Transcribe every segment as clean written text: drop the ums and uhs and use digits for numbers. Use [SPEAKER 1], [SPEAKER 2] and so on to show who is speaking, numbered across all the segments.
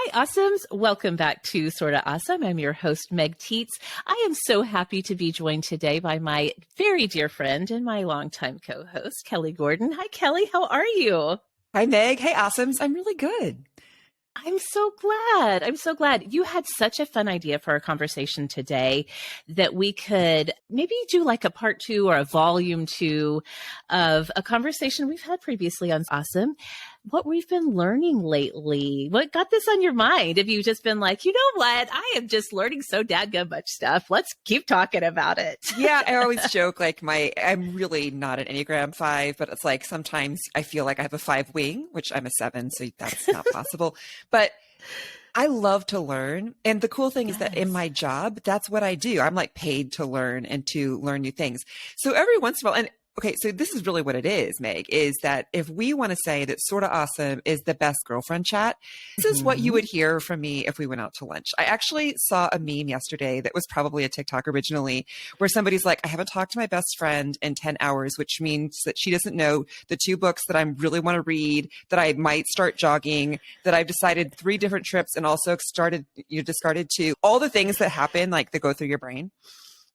[SPEAKER 1] Hi, Awesomes. Welcome back to Sorta Awesome. I'm your host, Meg Teets. I am so happy to be joined today by my very dear friend and my longtime co-host, Kelly Gordon. Hi, Kelly. How are you?
[SPEAKER 2] Hi, Meg. Hey, Awesomes. I'm really good.
[SPEAKER 1] I'm so glad. I'm so glad. You had such a fun idea for our conversation today that we could maybe do like a part 2 or a volume 2 of a conversation we've had previously on Awesome. What we've been learning lately. What got this on your mind? Have you just been like, you know what? I am just learning so dadgum much stuff. Let's keep talking about it.
[SPEAKER 2] Yeah, I always joke like I'm really not an Enneagram 5, but it's like sometimes I feel like I have a 5 wing, which I'm a 7, so that's not possible. But I love to learn. And the cool thing is that in my job, that's what I do. I'm like paid to learn and to learn new things. So every once in a while, and okay, so this is really what it is, Meg, is that if we want to say that Sorta Awesome is the best girlfriend chat, this is what you would hear from me if we went out to lunch. I actually saw a meme yesterday that was probably a TikTok originally, where somebody's like, I haven't talked to my best friend in 10 hours, which means that she doesn't know the 2 books that I really want to read, that I might start jogging, that I've decided 3 different trips and also discarded 2, all the things that happen, like that go through your brain.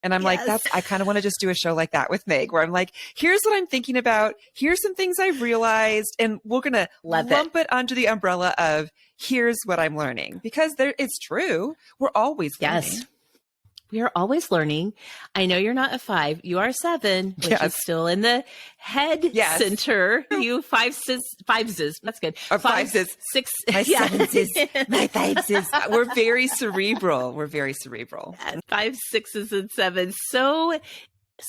[SPEAKER 2] And I'm like, I kind of want to just do a show like that with Meg, where I'm like, here's what I'm thinking about. Here's some things I've realized. And we're going to lump it under the umbrella of here's what I'm learning, because it's true. We're always learning.
[SPEAKER 1] We are always learning. I know you're not a 5. You are a 7, which is still in the head center. You 5s. That's good.
[SPEAKER 2] 5s.
[SPEAKER 1] 6.
[SPEAKER 2] My 7s. My 5s. We're very cerebral.
[SPEAKER 1] 5, 6s, and 7s. So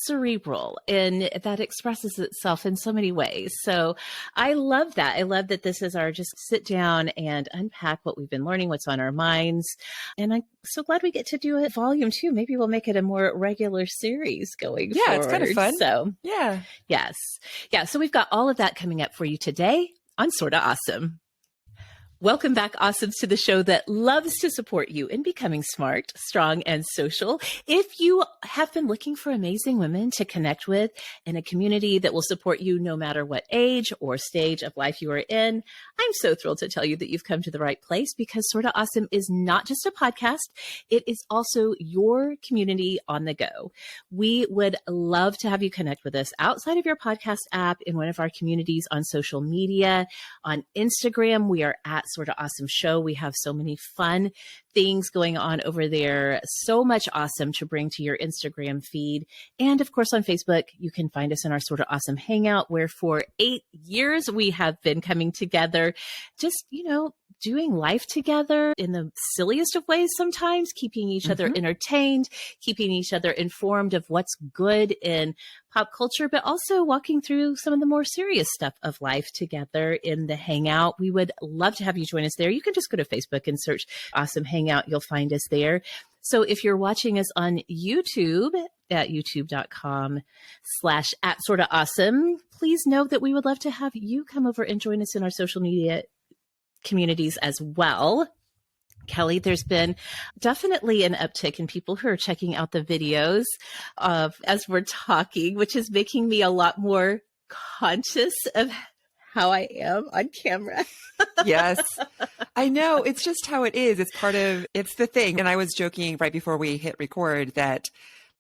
[SPEAKER 1] cerebral, and that expresses itself in so many ways. So I love that. I love that this is our just sit down and unpack what we've been learning, what's on our minds. And I'm so glad we get to do it volume 2. Maybe we'll make it a more regular series going forward.
[SPEAKER 2] It's kind of fun.
[SPEAKER 1] So
[SPEAKER 2] yes.
[SPEAKER 1] So we've got all of that coming up for you today on Sorta Awesome. Welcome back, Awesomes, to the show that loves to support you in becoming smart, strong, and social. If you have been looking for amazing women to connect with in a community that will support you no matter what age or stage of life you are in, I'm so thrilled to tell you that you've come to the right place, because Sorta Awesome is not just a podcast. It is also your community on the go. We would love to have you connect with us outside of your podcast app in one of our communities on social media. On Instagram, we are at Sorta Awesome Show. We have so many fun things going on over there. So much awesome to bring to your Instagram feed. And of course, on Facebook, you can find us in our Sorta Awesome Hangout, where for 8 years we have been coming together, just, doing life together in the silliest of ways sometimes, keeping each other entertained, keeping each other informed of what's good in pop culture, but also walking through some of the more serious stuff of life together in the Hangout. We would love to have you join us there. You can just go to Facebook and search Awesome Hangout. You'll find us there. So if you're watching us on YouTube at youtube.com/@sortaawesome, please know that we would love to have you come over and join us in our social media communities as well. Kelly, there's been definitely an uptick in people who are checking out the videos as we're talking, which is making me a lot more conscious of how I am on camera.
[SPEAKER 2] Yes, I know. It's just how it is. It's the thing. And I was joking right before we hit record that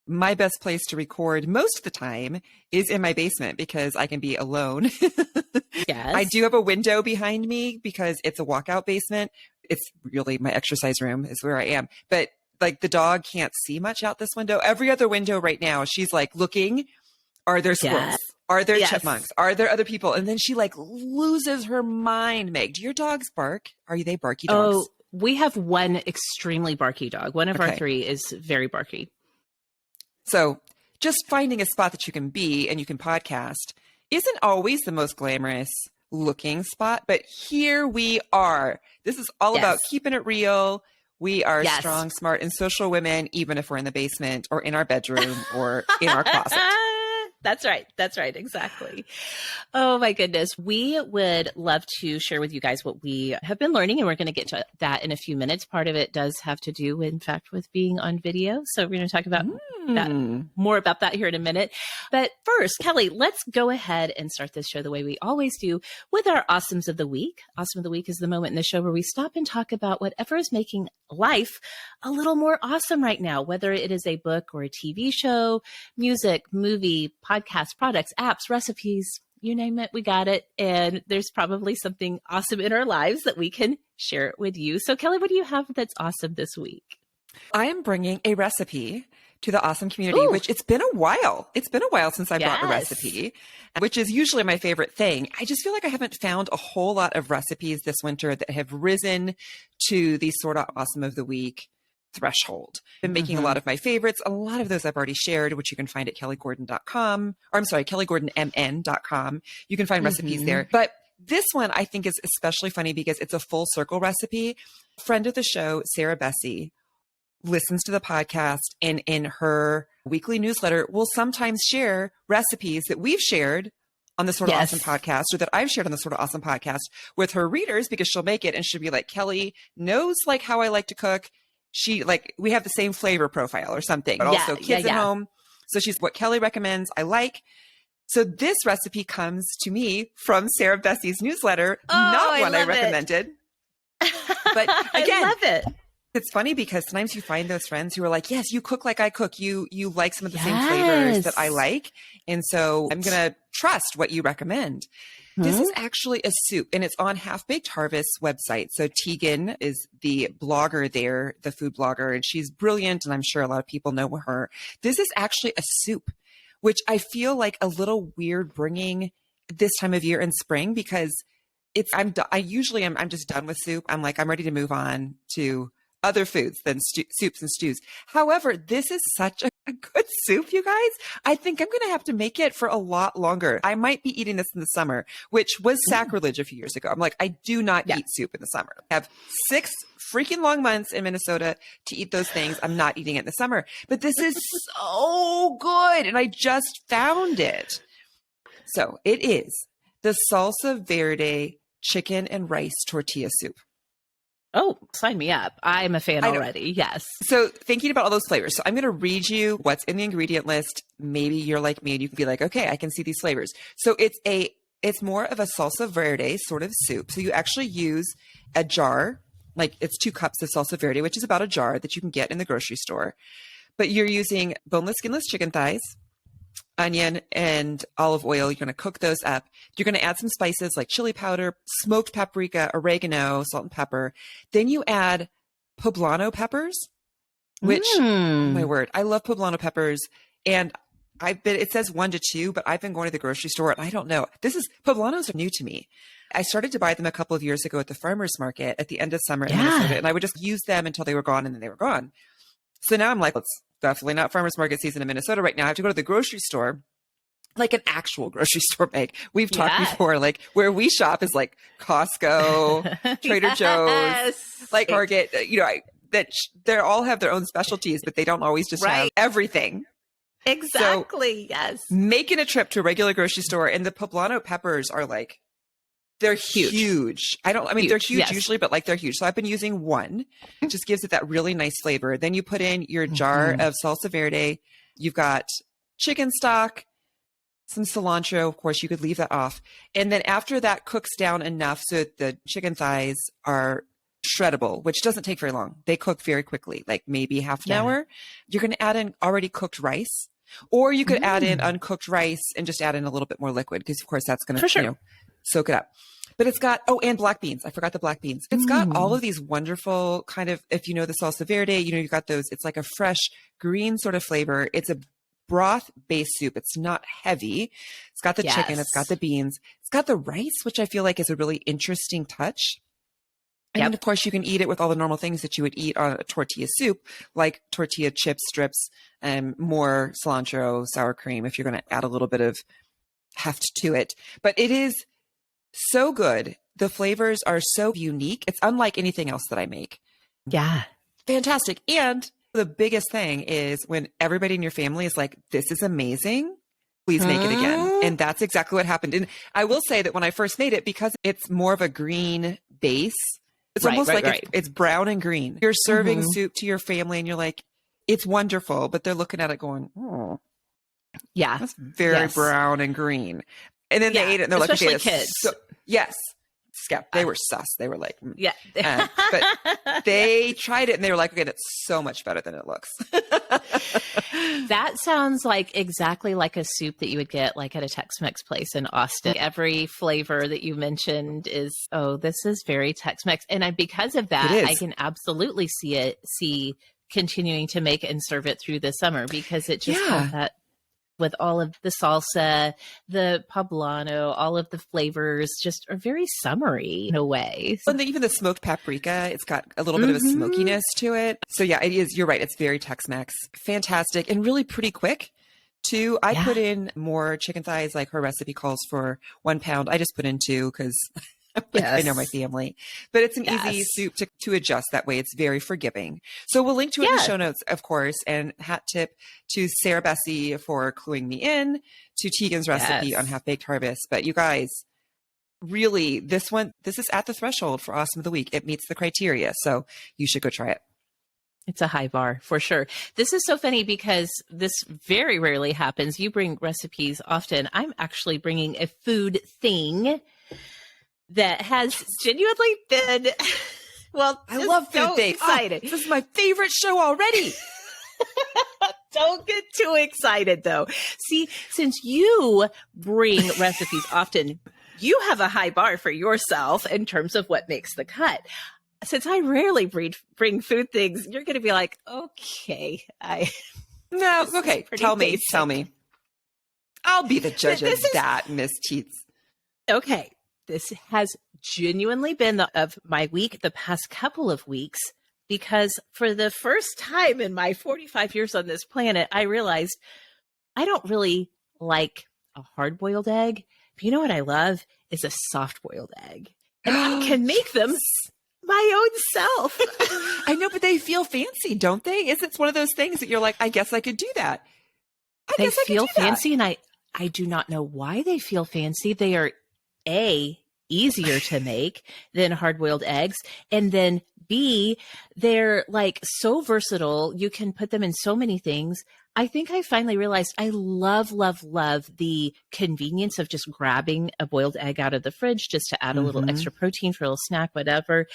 [SPEAKER 2] my best place to record most of the time is in my basement, because I can be alone.
[SPEAKER 1] Yes.
[SPEAKER 2] I do have a window behind me because it's a walkout basement. It's really my exercise room is where I am. But like the dog can't see much out this window. Every other window right now, she's like looking, are there squirrels?
[SPEAKER 1] Yes.
[SPEAKER 2] Are there chipmunks? Are there other people? And then she like loses her mind, Meg. Do your dogs bark? Are they barky dogs?
[SPEAKER 1] Oh, we have one extremely barky dog. One of our 3 is very barky.
[SPEAKER 2] So just finding a spot that you can be and you can podcast isn't always the most glamorous looking spot, but here we are. This is all about keeping it real. We are strong, smart, and social women, even if we're in the basement or in our bedroom or in our closet.
[SPEAKER 1] That's right. That's right. Exactly. Oh my goodness. We would love to share with you guys what we have been learning, and we're going to get to that in a few minutes. Part of it does have to do, in fact, with being on video. So we're going to talk about that, more about that here in a minute. But first, Kelly, let's go ahead and start this show the way we always do with our Awesomes of the Week. Awesome of the Week is the moment in the show where we stop and talk about whatever is making life a little more awesome right now, whether it is a book or a TV show, music, movie, podcast, products, apps, recipes, you name it, we got it. And there's probably something awesome in our lives that we can share it with you. So Kelly, what do you have that's awesome this week?
[SPEAKER 2] I am bringing a recipe to the awesome community, which it's been a while. It's been a while since I brought a recipe, which is usually my favorite thing. I just feel like I haven't found a whole lot of recipes this winter that have risen to the sort of awesome of the week threshold. Been making a lot of my favorites. A lot of those I've already shared, which you can find at kellygordon.com, or I'm sorry, kellygordonmn.com. You can find recipes there. But this one I think is especially funny because it's a full circle recipe. Friend of the show, Sarah Bessie, listens to the podcast, and in her weekly newsletter will sometimes share recipes that we've shared on the Sort of Awesome podcast, or that I've shared on the Sort of Awesome podcast with her readers, because she'll make it and she'll be like, Kelly knows like how I like to cook. She like, we have the same flavor profile or something, but also kids at home. So she's what Kelly recommends, I like. So this recipe comes to me from Sarah Bessie's newsletter, not one I recommended. But again, I love it. It's funny because sometimes you find those friends who are like, yes, you cook like I cook. You like some of the same flavors that I like. And so I'm going to trust what you recommend. This is actually a soup, and it's on Half Baked Harvest's website. So Tegan is the blogger there, the food blogger, and she's brilliant, and I'm sure a lot of people know her. This is actually a soup, which I feel like a little weird bringing this time of year in spring, because I'm just done with soup. I'm ready to move on to other foods than soups and stews. However, this is such a good soup, you guys. I think I'm going to have to make it for a lot longer. I might be eating this in the summer, which was sacrilege a few years ago. I'm like, I do not eat soup in the summer. I have 6 freaking long months in Minnesota to eat those things. I'm not eating it in the summer. But this is so good, and I just found it. So it is the salsa verde chicken and rice tortilla soup.
[SPEAKER 1] Oh, sign me up. I'm a fan already. Yes.
[SPEAKER 2] So thinking about all those flavors. So I'm going to read you what's in the ingredient list. Maybe you're like me and you can be like, okay, I can see these flavors. So it's more of a salsa verde sort of soup. So you actually use a jar, like it's 2 cups of salsa verde, which is about a jar that you can get in the grocery store. But you're using boneless, skinless chicken thighs, onion, and olive oil. You're going to cook those up. You're going to add some spices like chili powder, smoked paprika, oregano, salt and pepper. Then you add poblano peppers, which, oh my word, I love poblano peppers. And it says 1 to 2, but I've been going to the grocery store and I don't know. Poblanos are new to me. I started to buy them a couple of years ago at the farmer's market at the end of summer in Minnesota, and I would just use them until they were gone, and then they were gone. So now I'm like, it's definitely not farmer's market season in Minnesota right now. I have to go to the grocery store, like an actual grocery store, Meg. We've talked before, like where we shop is like Costco, Trader Joe's, like Target, they all have their own specialties, but they don't always just have everything.
[SPEAKER 1] Exactly. So, yes.
[SPEAKER 2] Making a trip to a regular grocery store, and the poblano peppers are like, they're huge. They're huge usually, but like they're huge. So I've been using 1. It just gives it that really nice flavor. Then you put in your jar of salsa verde. You've got chicken stock, some cilantro. Of course, you could leave that off. And then after that cooks down enough so that the chicken thighs are shreddable, which doesn't take very long. They cook very quickly, like maybe half an hour. You're going to add in already cooked rice, or you could add in uncooked rice and just add in a little bit more liquid, because of course that's going to soak it up. But it's got, and black beans. I forgot the black beans. It's got all of these wonderful kind of, if you know the salsa verde, you've got those, it's like a fresh green sort of flavor. It's a broth-based soup. It's not heavy. It's got the chicken. It's got the beans. It's got the rice, which I feel like is a really interesting touch. And then, of course, you can eat it with all the normal things that you would eat on a tortilla soup, like tortilla chip strips, and more cilantro, sour cream, if you're going to add a little bit of heft to it. But it is so good. The flavors are so unique. It's unlike anything else that I make.
[SPEAKER 1] Yeah.
[SPEAKER 2] Fantastic. And the biggest thing is when everybody in your family is like, this is amazing, please make it again. And that's exactly what happened. And I will say that when I first made it, because it's more of a green base, it's almost like it's brown and green. You're serving soup to your family and you're like, it's wonderful. But they're looking at it going, oh,
[SPEAKER 1] yeah,
[SPEAKER 2] that's very brown and green. And then they ate it and they're like, okay,
[SPEAKER 1] kids.
[SPEAKER 2] Yes. They were sus. They were like,
[SPEAKER 1] yeah.
[SPEAKER 2] But they tried it and they were like, okay, that's so much better than it looks.
[SPEAKER 1] That sounds like exactly like a soup that you would get like at a Tex-Mex place in Austin. Every flavor that you mentioned is, oh, this is very Tex-Mex. And because of that, I can absolutely see continuing to make and serve it through the summer, because it just has that, with all of the salsa, the poblano, all of the flavors just are very summery in a way.
[SPEAKER 2] And even the smoked paprika, it's got a little bit of a smokiness to it. So yeah, it is. You're right. It's very Tex-Mex. Fantastic. And really pretty quick too. I put in more chicken thighs, like her recipe calls for 1 pound. I just put in 2 because I know my family, but it's an easy soup to adjust. That way it's very forgiving. So we'll link to it in the show notes, of course, and hat tip to Sarah Bessie for cluing me in, to Tegan's recipe on Half Baked Harvest. But you guys, really, this is at the threshold for Awesome of the Week. It meets the criteria. So you should go try it.
[SPEAKER 1] It's a high bar for sure. This is so funny because this very rarely happens. You bring recipes often. I'm actually bringing a food thing that has genuinely been, well,
[SPEAKER 2] I love food things.
[SPEAKER 1] Excited.
[SPEAKER 2] This is my favorite show already.
[SPEAKER 1] Don't get too excited though. See, since you bring recipes often, you have a high bar for yourself in terms of what makes the cut. Since I rarely bring food things, you're going to be like, okay,
[SPEAKER 2] tell me. I'll be the judge of that, Miss Teets.
[SPEAKER 1] Okay. This has genuinely been of my week the past couple of weeks, because for the first time in my 45 years on this planet, I realized I don't really like a hard-boiled egg. But you know what I love is a soft-boiled egg. And I can make them my own self.
[SPEAKER 2] I know, but they feel fancy, don't they? It's one of those things that you're like, I guess I could do that.
[SPEAKER 1] They feel fancy, and I do not know why they feel fancy. They are easier to make than hard-boiled eggs. And then B, they're like so versatile. You can put them in so many things. I think I finally realized I love, love, love the convenience of just grabbing a boiled egg out of the fridge just to add a little extra protein for a little snack, whatever.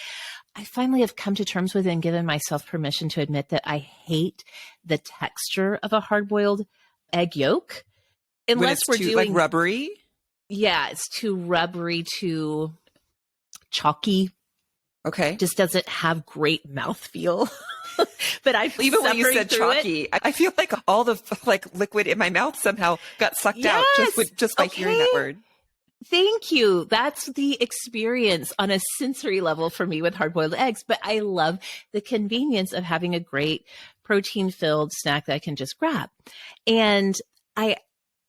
[SPEAKER 1] I finally have come to terms with it and given myself permission to admit that I hate the texture of a hard-boiled egg yolk. Unless we're doing
[SPEAKER 2] like rubbery.
[SPEAKER 1] Yeah, it's too rubbery, too chalky.
[SPEAKER 2] Okay.
[SPEAKER 1] Just doesn't have great mouthfeel. But
[SPEAKER 2] even when you said chalky, I feel like all the liquid in my mouth somehow got sucked out just by hearing that word.
[SPEAKER 1] Thank you. That's the experience on a sensory level for me with hard-boiled eggs. But I love the convenience of having a great protein-filled snack that I can just grab. And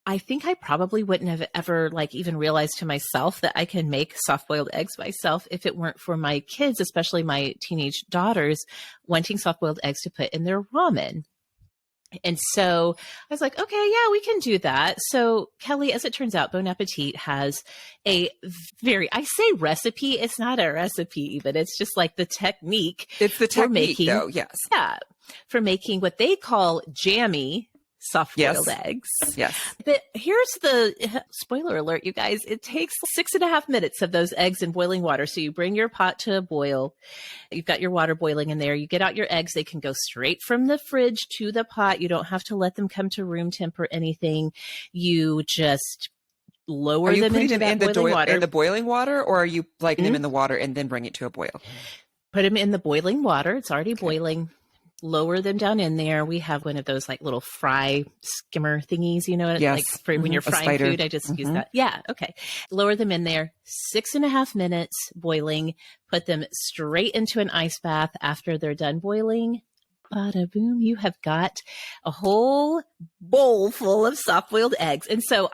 [SPEAKER 1] I think I probably wouldn't have ever even realized to myself that I can make soft-boiled eggs myself if it weren't for my kids, especially my teenage daughters, wanting soft-boiled eggs to put in their ramen. And so I was like, okay, yeah, we can do that. So Kelly, as it turns out, Bon Appetit has I say recipe, it's not a recipe even, it's just like the technique.
[SPEAKER 2] It's the technique though, yes.
[SPEAKER 1] Yeah, for making what they call jammy soft-boiled eggs.
[SPEAKER 2] Yes.
[SPEAKER 1] But here's the spoiler alert, you guys. It takes 6.5 minutes of those eggs in boiling water. So you bring your pot to a boil. You've got your water boiling in there. You get out your eggs. They can go straight from the fridge to the pot. You don't have to let them come to room temp or anything. You just lower them into that boiling water.
[SPEAKER 2] In the boiling water, or are you them in the water and then bring it to a boil?
[SPEAKER 1] Put them in the boiling water. It's already boiling. Lower them down in there. We have one of those little fry skimmer thingies,
[SPEAKER 2] yes.
[SPEAKER 1] For when you're frying food. I just use that. Yeah. Okay. Lower them in there, 6.5 minutes boiling, put them straight into an ice bath after they're done boiling. Bada boom, you have got a whole bowl full of soft-boiled eggs. And so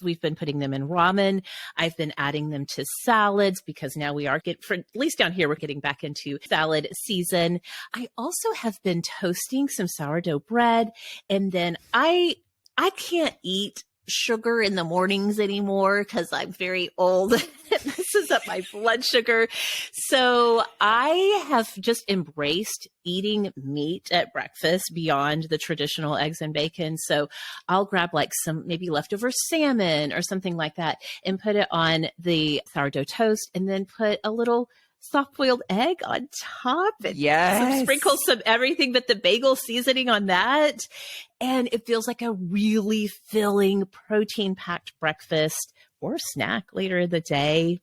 [SPEAKER 1] we've been putting them in ramen. I've been adding them to salads because now we are at least down here, we're getting back into salad season. I also have been toasting some sourdough bread. And then I I can't eat sugar in the mornings anymore because I'm very old. It messes up my blood sugar. So I have just embraced eating meat at breakfast beyond the traditional eggs and bacon. So I'll grab like some maybe leftover salmon or something like that and put it on the sourdough toast and then put a little soft-boiled egg on top and sprinkle some everything but the bagel seasoning on that. And it feels like a really filling, protein-packed breakfast or snack later in the day.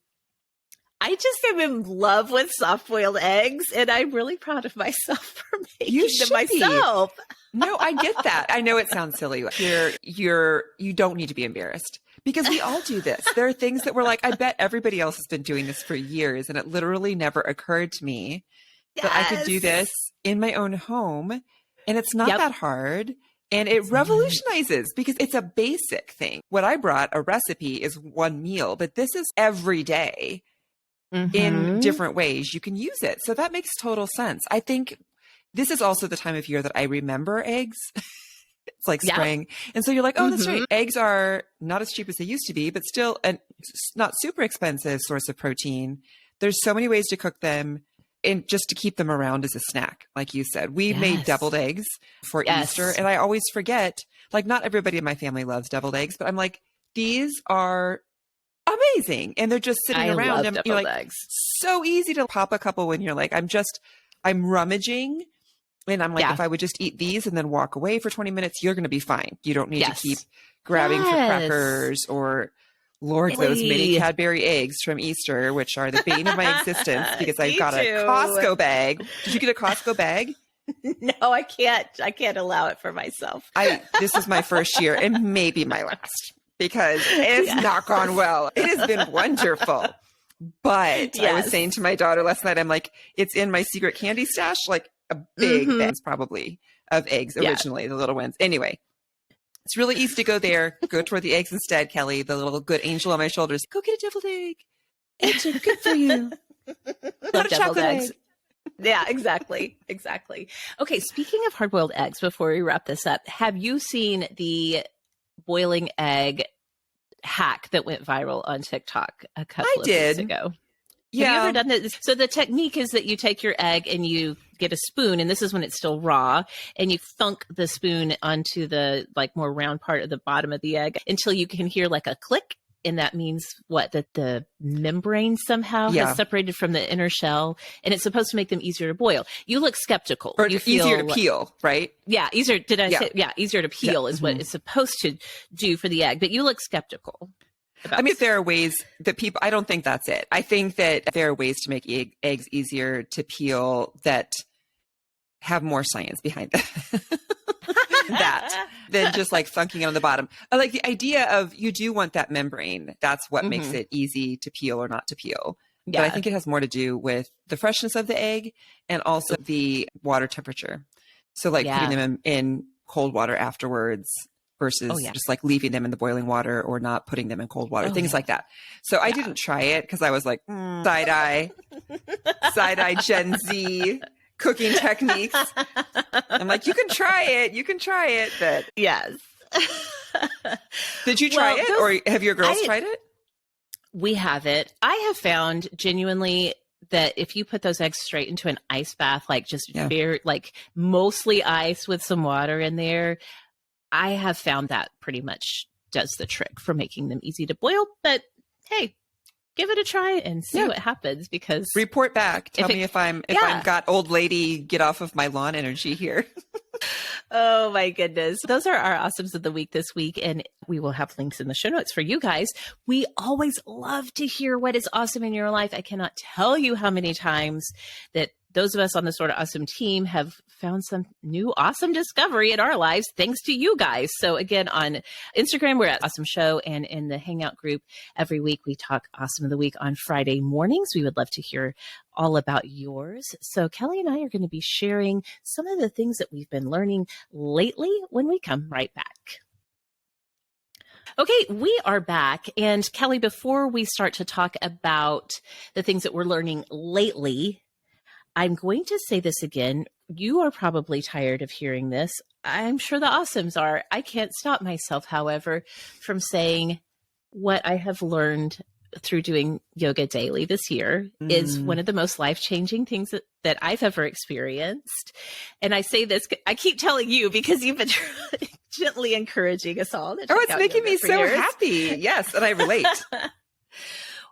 [SPEAKER 1] I just am in love with soft-boiled eggs, and I'm really proud of myself for making them myself.
[SPEAKER 2] No, I get that. I know it sounds silly. You don't need to be embarrassed. Because we all do this. There are things that we're like, I bet everybody else has been doing this for years. And it literally never occurred to me that I could do this in my own home. And it's not that hard. And it revolutionizes because it's a basic thing. What I brought, a recipe, is one meal, but this is every day in different ways you can use it. So that makes total sense. I think this is also the time of year that I remember eggs. It's like spring. And so you're like, oh, that's right. Eggs are not as cheap as they used to be, but still a not super expensive source of protein. There's so many ways to cook them and just to keep them around as a snack. Like you said, we made deviled eggs for Easter. And I always forget, like not everybody in my family loves deviled eggs, but I'm like, these are amazing. And they're just sitting around. And you're like, eggs. So easy to pop a couple when you're like, I'm rummaging. And I'm like, if I would just eat these and then walk away for 20 minutes, you're going to be fine. You don't need to keep grabbing for crackers or, Lord, those mini Cadbury eggs from Easter, which are the bane of my existence because I've got a Costco bag. Did you get a Costco bag?
[SPEAKER 1] No, I can't. I can't allow it for myself.
[SPEAKER 2] This is my first year and maybe my last because it's not gone well. It has been wonderful. But I was saying to my daughter last night, I'm like, it's in my secret candy stash, like a big bag probably of eggs originally, the little ones. Anyway, it's really easy to go there. Go toward the eggs instead, Kelly, the little good angel on my shoulders. Go get a deviled egg. Eggs are good for you.
[SPEAKER 1] Not a chocolate eggs. Yeah, exactly. Exactly. Okay, speaking of hard-boiled eggs, before we wrap this up, have you seen the boiling egg hack that went viral on TikTok a couple of weeks ago? Yeah. Have you ever done that? So the technique is that you take your egg and you get a spoon, and this is when it's still raw, and you thunk the spoon onto the like more round part of the bottom of the egg until you can hear like a click. And that means what? That the membrane somehow has separated from the inner shell, and it's supposed to make them easier to boil. You look skeptical.
[SPEAKER 2] Or easier to peel, right?
[SPEAKER 1] Yeah, easier. Did I say? Yeah, easier to peel is what it's supposed to do for the egg, but you look skeptical.
[SPEAKER 2] I mean, if there are ways that people, I don't think that's it. I think that there are ways to make eggs easier to peel that have more science behind that than just like thunking it on the bottom. I like the idea of you do want that membrane. That's what makes it easy to peel or not to peel. Yeah. But I think it has more to do with the freshness of the egg and also the water temperature. So like putting them in cold water afterwards versus just like leaving them in the boiling water or not putting them in cold water, things like that. So I didn't try it because I was like, side-eye Gen Z cooking techniques. I'm like, you can try it, but
[SPEAKER 1] yes.
[SPEAKER 2] Did you try it or have your girls tried it?
[SPEAKER 1] We have it. I have found genuinely that if you put those eggs straight into an ice bath, like just very, like mostly ice with some water in there, I have found that pretty much does the trick for making them easy to boil. But hey, give it a try and see what happens, because
[SPEAKER 2] report back. Tell me if I've got old lady get off of my lawn energy here.
[SPEAKER 1] Oh my goodness. Those are our awesomes of the week this week. And we will have links in the show notes for you guys. We always love to hear what is awesome in your life. I cannot tell you how many times that those of us on the Sort of Awesome team have found some new awesome discovery in our lives thanks to you guys. So again, on Instagram, we're at Awesome Show, and in the Hangout group every week, we talk Awesome of the Week on Friday mornings. We would love to hear all about yours. So Kelly and I are going to be sharing some of the things that we've been learning lately when we come right back. Okay, we are back. And Kelly, before we start to talk about the things that we're learning lately, I'm going to say this again. you are probably tired of hearing this. I'm sure the awesomes are. I can't stop myself, however, from saying what I have learned through doing yoga daily this year is one of the most life-changing things that I've ever experienced. And I say this, I keep telling you because you've been gently encouraging us all.
[SPEAKER 2] It's making me so happy. Yes, and I relate.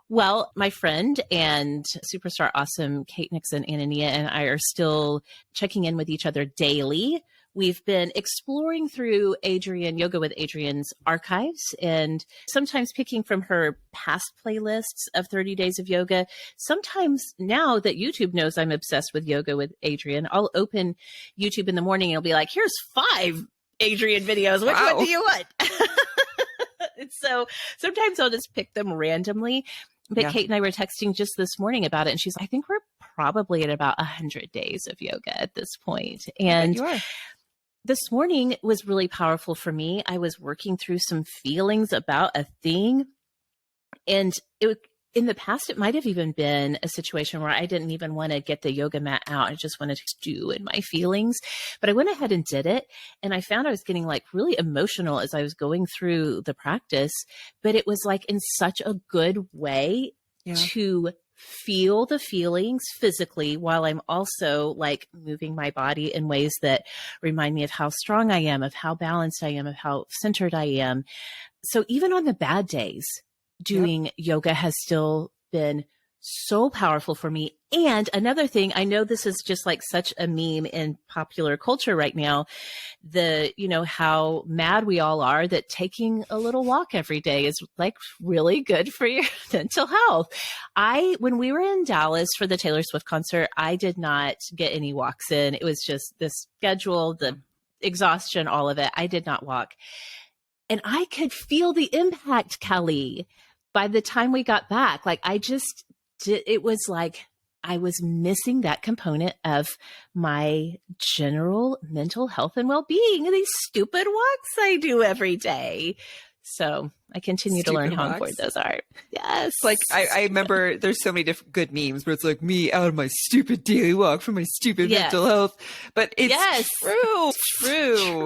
[SPEAKER 1] Well, my friend and superstar awesome Kate Nixon, Anania, and I are still checking in with each other daily. We've been exploring through Yoga with Adrienne's archives and sometimes picking from her past playlists of 30 days of yoga. Sometimes now that YouTube knows I'm obsessed with Yoga with Adrienne, I'll open YouTube in the morning and it'll be like, here's 5 Adrienne videos. Which one do you want? So sometimes I'll just pick them randomly. But Kate and I were texting just this morning about it. And she's like, I think we're probably at about 100 days of yoga at this point. And
[SPEAKER 2] you are.
[SPEAKER 1] This morning was really powerful for me. I was working through some feelings about a thing. And in the past, it might have even been a situation where I didn't even want to get the yoga mat out. I just wanted to stew in my feelings. But I went ahead and did it. And I found I was getting like really emotional as I was going through the practice. But it was like in such a good way to feel the feelings physically while I'm also like moving my body in ways that remind me of how strong I am, of how balanced I am, of how centered I am. So even on the bad days, doing yoga has still been so powerful for me. And another thing, I know this is just like such a meme in popular culture right now, how mad we all are that taking a little walk every day is like really good for your mental health. When we were in Dallas for the Taylor Swift concert, I did not get any walks in. It was just the schedule, the exhaustion, all of it. I did not walk. And I could feel the impact, Kelly, by the time we got back. Like it was like I was missing that component of my general mental health and well-being. These stupid walks I do every day. So I continue to learn how important those are. Yes.
[SPEAKER 2] Like I remember there's so many different good memes where it's like me out of my stupid daily walk for my stupid mental health. But it's true.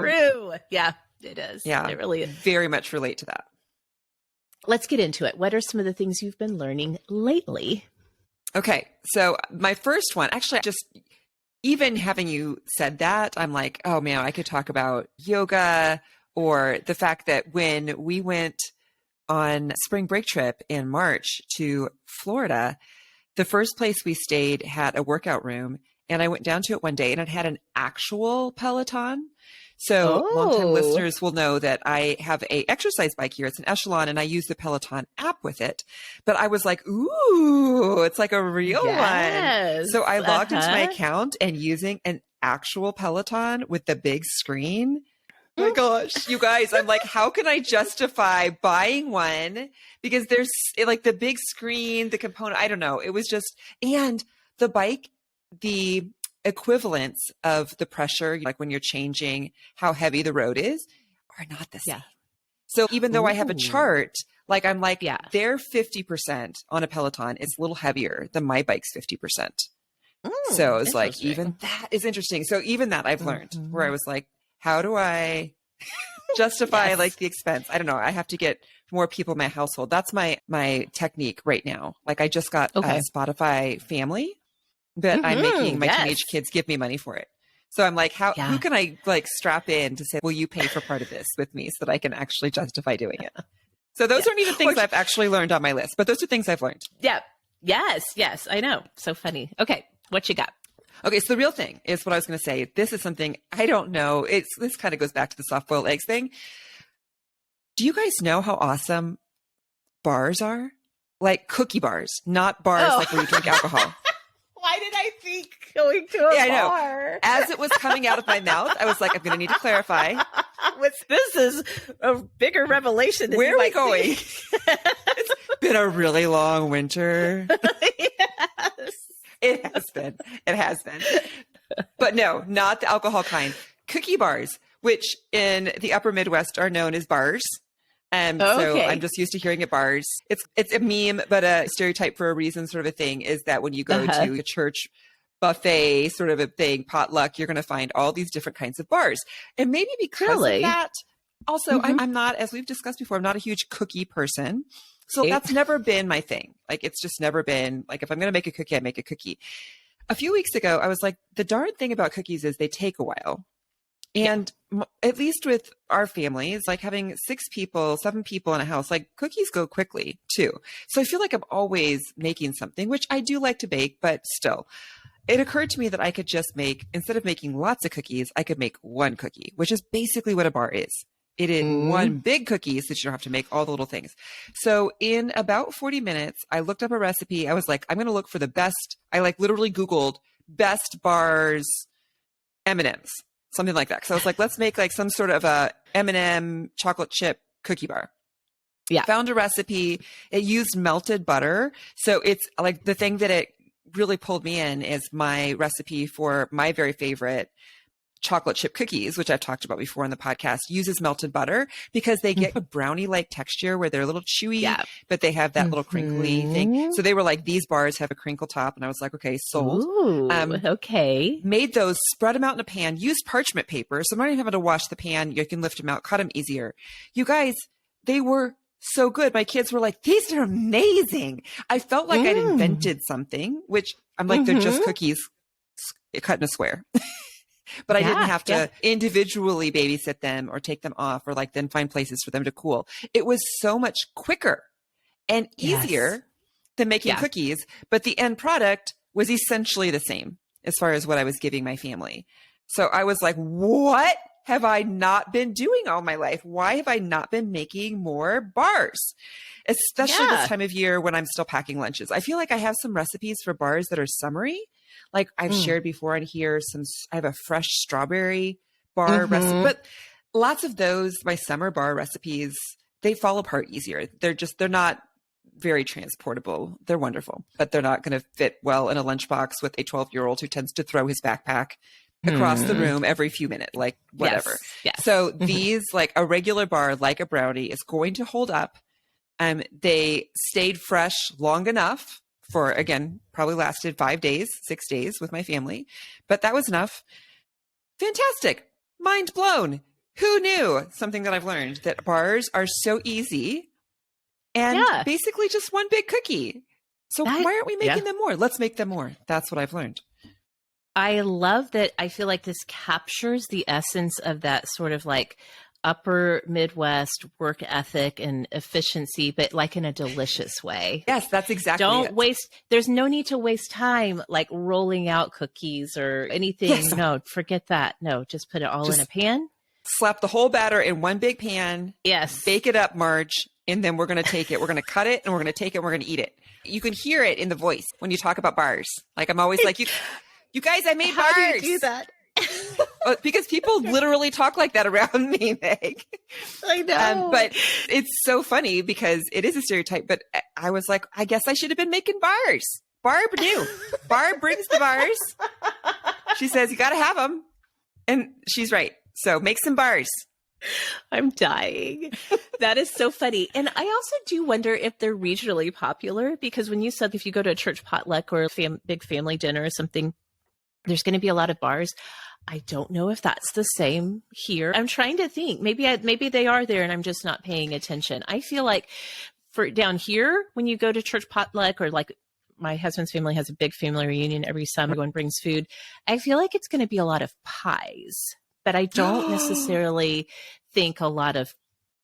[SPEAKER 1] True. Yeah, it is.
[SPEAKER 2] Yeah,
[SPEAKER 1] it really is.
[SPEAKER 2] Very much relate to that.
[SPEAKER 1] Let's get into it. What are some of the things you've been learning lately?
[SPEAKER 2] Okay. So my first one, actually, just even having you said that, I'm like, oh man, I could talk about yoga or the fact that when we went on spring break trip in March to Florida, the first place we stayed had a workout room, and I went down to it one day and it had an actual Peloton. So longtime listeners will know that I have a exercise bike here. It's an Echelon, and I use the Peloton app with it. But I was like, ooh, it's like a real one. So I logged into my account and using an actual Peloton with the big screen. Oh my gosh, you guys, I'm like, how can I justify buying one? Because there's like the big screen, the component, I don't know. It was just, and the bike, the equivalents of the pressure, like when you're changing how heavy the road is, are not the same. So even though I have a chart, like I'm like, they're 50% on a Peloton is a little heavier than my bike's 50%. So it's like, even that is interesting. So even that I've learned where I was like, how do I justify like the expense? I don't know. I have to get more people in my household. That's my technique right now. Like I just got a Spotify family, but I'm making my teenage kids give me money for it. So I'm like, who can I like strap in to say, will you pay for part of this with me so that I can actually justify doing it? So those aren't even things I've actually learned on my list, but those are things I've learned.
[SPEAKER 1] Yeah. Yes. I know. So funny. Okay. What you got?
[SPEAKER 2] Okay. So the real thing is what I was going to say. This is something I don't know. This kind of goes back to the soft boiled eggs thing. Do you guys know how awesome bars are? Like cookie bars, not bars like where you drink alcohol.
[SPEAKER 1] Why did I think going to a bar?
[SPEAKER 2] I know. As it was coming out of my mouth, I was like, I'm going to need to clarify.
[SPEAKER 1] This is a bigger revelation than
[SPEAKER 2] where are we going? It's been a really long winter.
[SPEAKER 1] Yes.
[SPEAKER 2] It has been. But no, not the alcohol kind. Cookie bars, which in the upper Midwest are known as bars. So I'm just used to hearing it bars. It's a meme, but a stereotype for a reason sort of a thing is that when you go to a church buffet sort of a thing, potluck, you're going to find all these different kinds of bars. And maybe because of that, also, I'm not, as we've discussed before, I'm not a huge cookie person. So that's never been my thing. Like, it's just never been like, if I'm going to make a cookie, I make a cookie. A few weeks ago, I was like, the darn thing about cookies is they take a while. And at least with our families, like having 6 people, 7 people in a house, like cookies go quickly too. So I feel like I'm always making something, which I do like to bake, but still. It occurred to me that I could just make, instead of making lots of cookies, I could make one cookie, which is basically what a bar is. It is one big cookie so that you don't have to make all the little things. So in about 40 minutes, I looked up a recipe. I was like, I'm going to look for the best. I like literally Googled best bars M&Ms, something like that. So I was like, let's make like some sort of a M&M chocolate chip cookie bar. Yeah. Found a recipe. It used melted butter. So it's like the thing that it really pulled me in is my recipe for my very favorite chocolate chip cookies, which I've talked about before on the podcast, uses melted butter because they get a brownie-like texture where they're a little chewy, but they have that little crinkly thing. So they were like, these bars have a crinkle top. And I was like, okay, sold.
[SPEAKER 1] Ooh, okay.
[SPEAKER 2] Made those, spread them out in a pan, used parchment paper. So I'm not even having to wash the pan. You can lift them out, cut them easier. You guys, they were so good. My kids were like, these are amazing. I felt like I'd invented something, which I'm like, they're just cookies cut in a square. But I didn't have to individually babysit them or take them off or like then find places for them to cool. It was so much quicker and easier than making cookies, but the end product was essentially the same as far as what I was giving my family. So I was like, what have I not been doing all my life? Why have I not been making more bars? Especially this time of year when I'm still packing lunches. I feel like I have some recipes for bars that are summery. Like I've shared before on here, I have a fresh strawberry bar recipe, but lots of those, my summer bar recipes, they fall apart easier. They're not very transportable. They're wonderful, but they're not going to fit well in a lunchbox with a 12-year-old who tends to throw his backpack across the room every few minutes, like whatever. Yes. So these, like a regular bar, like a brownie, is going to hold up. They stayed fresh long enough for, again, probably lasted 5 days, 6 days with my family, but that was enough. Fantastic. Mind blown. Who knew? Something that I've learned, that bars are so easy and basically just one big cookie. So why aren't we making them more? Let's make them more. That's what I've learned.
[SPEAKER 1] I love that. I feel like this captures the essence of that sort of like upper Midwest work ethic and efficiency, but like in a delicious way.
[SPEAKER 2] Yes, that's exactly
[SPEAKER 1] Don't waste. There's no need to waste time like rolling out cookies or anything. Yes. No, forget that. No, just put it all in a pan.
[SPEAKER 2] Slap the whole batter in one big pan.
[SPEAKER 1] Yes.
[SPEAKER 2] Bake it up, Marge. And then we're going to take it. We're going to cut it and we're going to take it and we're going to eat it. You can hear it in the voice when you talk about bars. Like I'm always like, you guys, I made bars.
[SPEAKER 1] How do you do that?
[SPEAKER 2] Because people literally talk like that around me, Meg.
[SPEAKER 1] I know.
[SPEAKER 2] But it's so funny because it is a stereotype. But I was like, I guess I should have been making bars. Barb knew. Barb brings the bars. She says, you got to have them. And she's right. So make some bars.
[SPEAKER 1] I'm dying. That is so funny. And I also do wonder if they're regionally popular, because when you said if you go to a church potluck or a big family dinner or something, there's going to be a lot of bars. I don't know if that's the same here. I'm trying to think. Maybe they are there and I'm just not paying attention. I feel like for down here, when you go to church potluck or like my husband's family has a big family reunion every summer, everyone brings food. I feel like it's going to be a lot of pies, but I don't necessarily think a lot of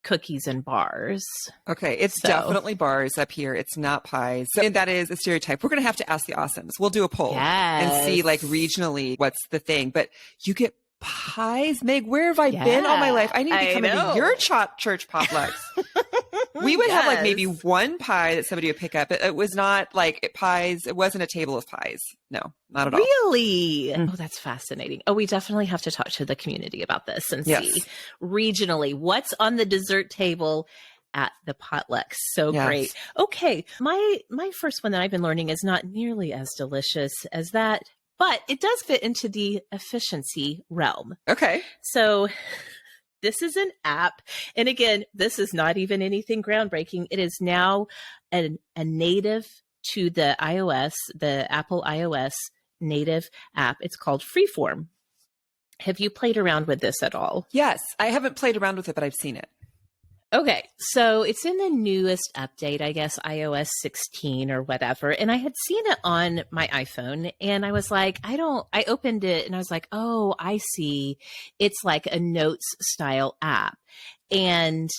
[SPEAKER 1] cookies and bars.
[SPEAKER 2] Okay, it's definitely bars up here. It's not pies. And that is a stereotype. We're going to have to ask the awesomes. We'll do a poll and see like regionally what's the thing. But you get pies? Meg, where have I been all my life? I need to be coming to your church potlucks. We would have like maybe one pie that somebody would pick up. It was not like pies. It wasn't a table of pies. No, not at all.
[SPEAKER 1] Really? Oh, that's fascinating. Oh, we definitely have to talk to the community about this and see regionally what's on the dessert table at the potluck. So great. Okay. My first one that I've been learning is not nearly as delicious as that, but it does fit into the efficiency realm.
[SPEAKER 2] Okay.
[SPEAKER 1] So this is an app. And again, this is not even anything groundbreaking. It is now a native to the iOS, the Apple iOS native app. It's called Freeform. Have you played around with this at all?
[SPEAKER 2] Yes. I haven't played around with it, but I've seen it.
[SPEAKER 1] Okay, so it's in the newest update, I guess, iOS 16 or whatever. And I had seen it on my iPhone and I was like, I opened it and I was like, oh, I see. It's like a notes style app. And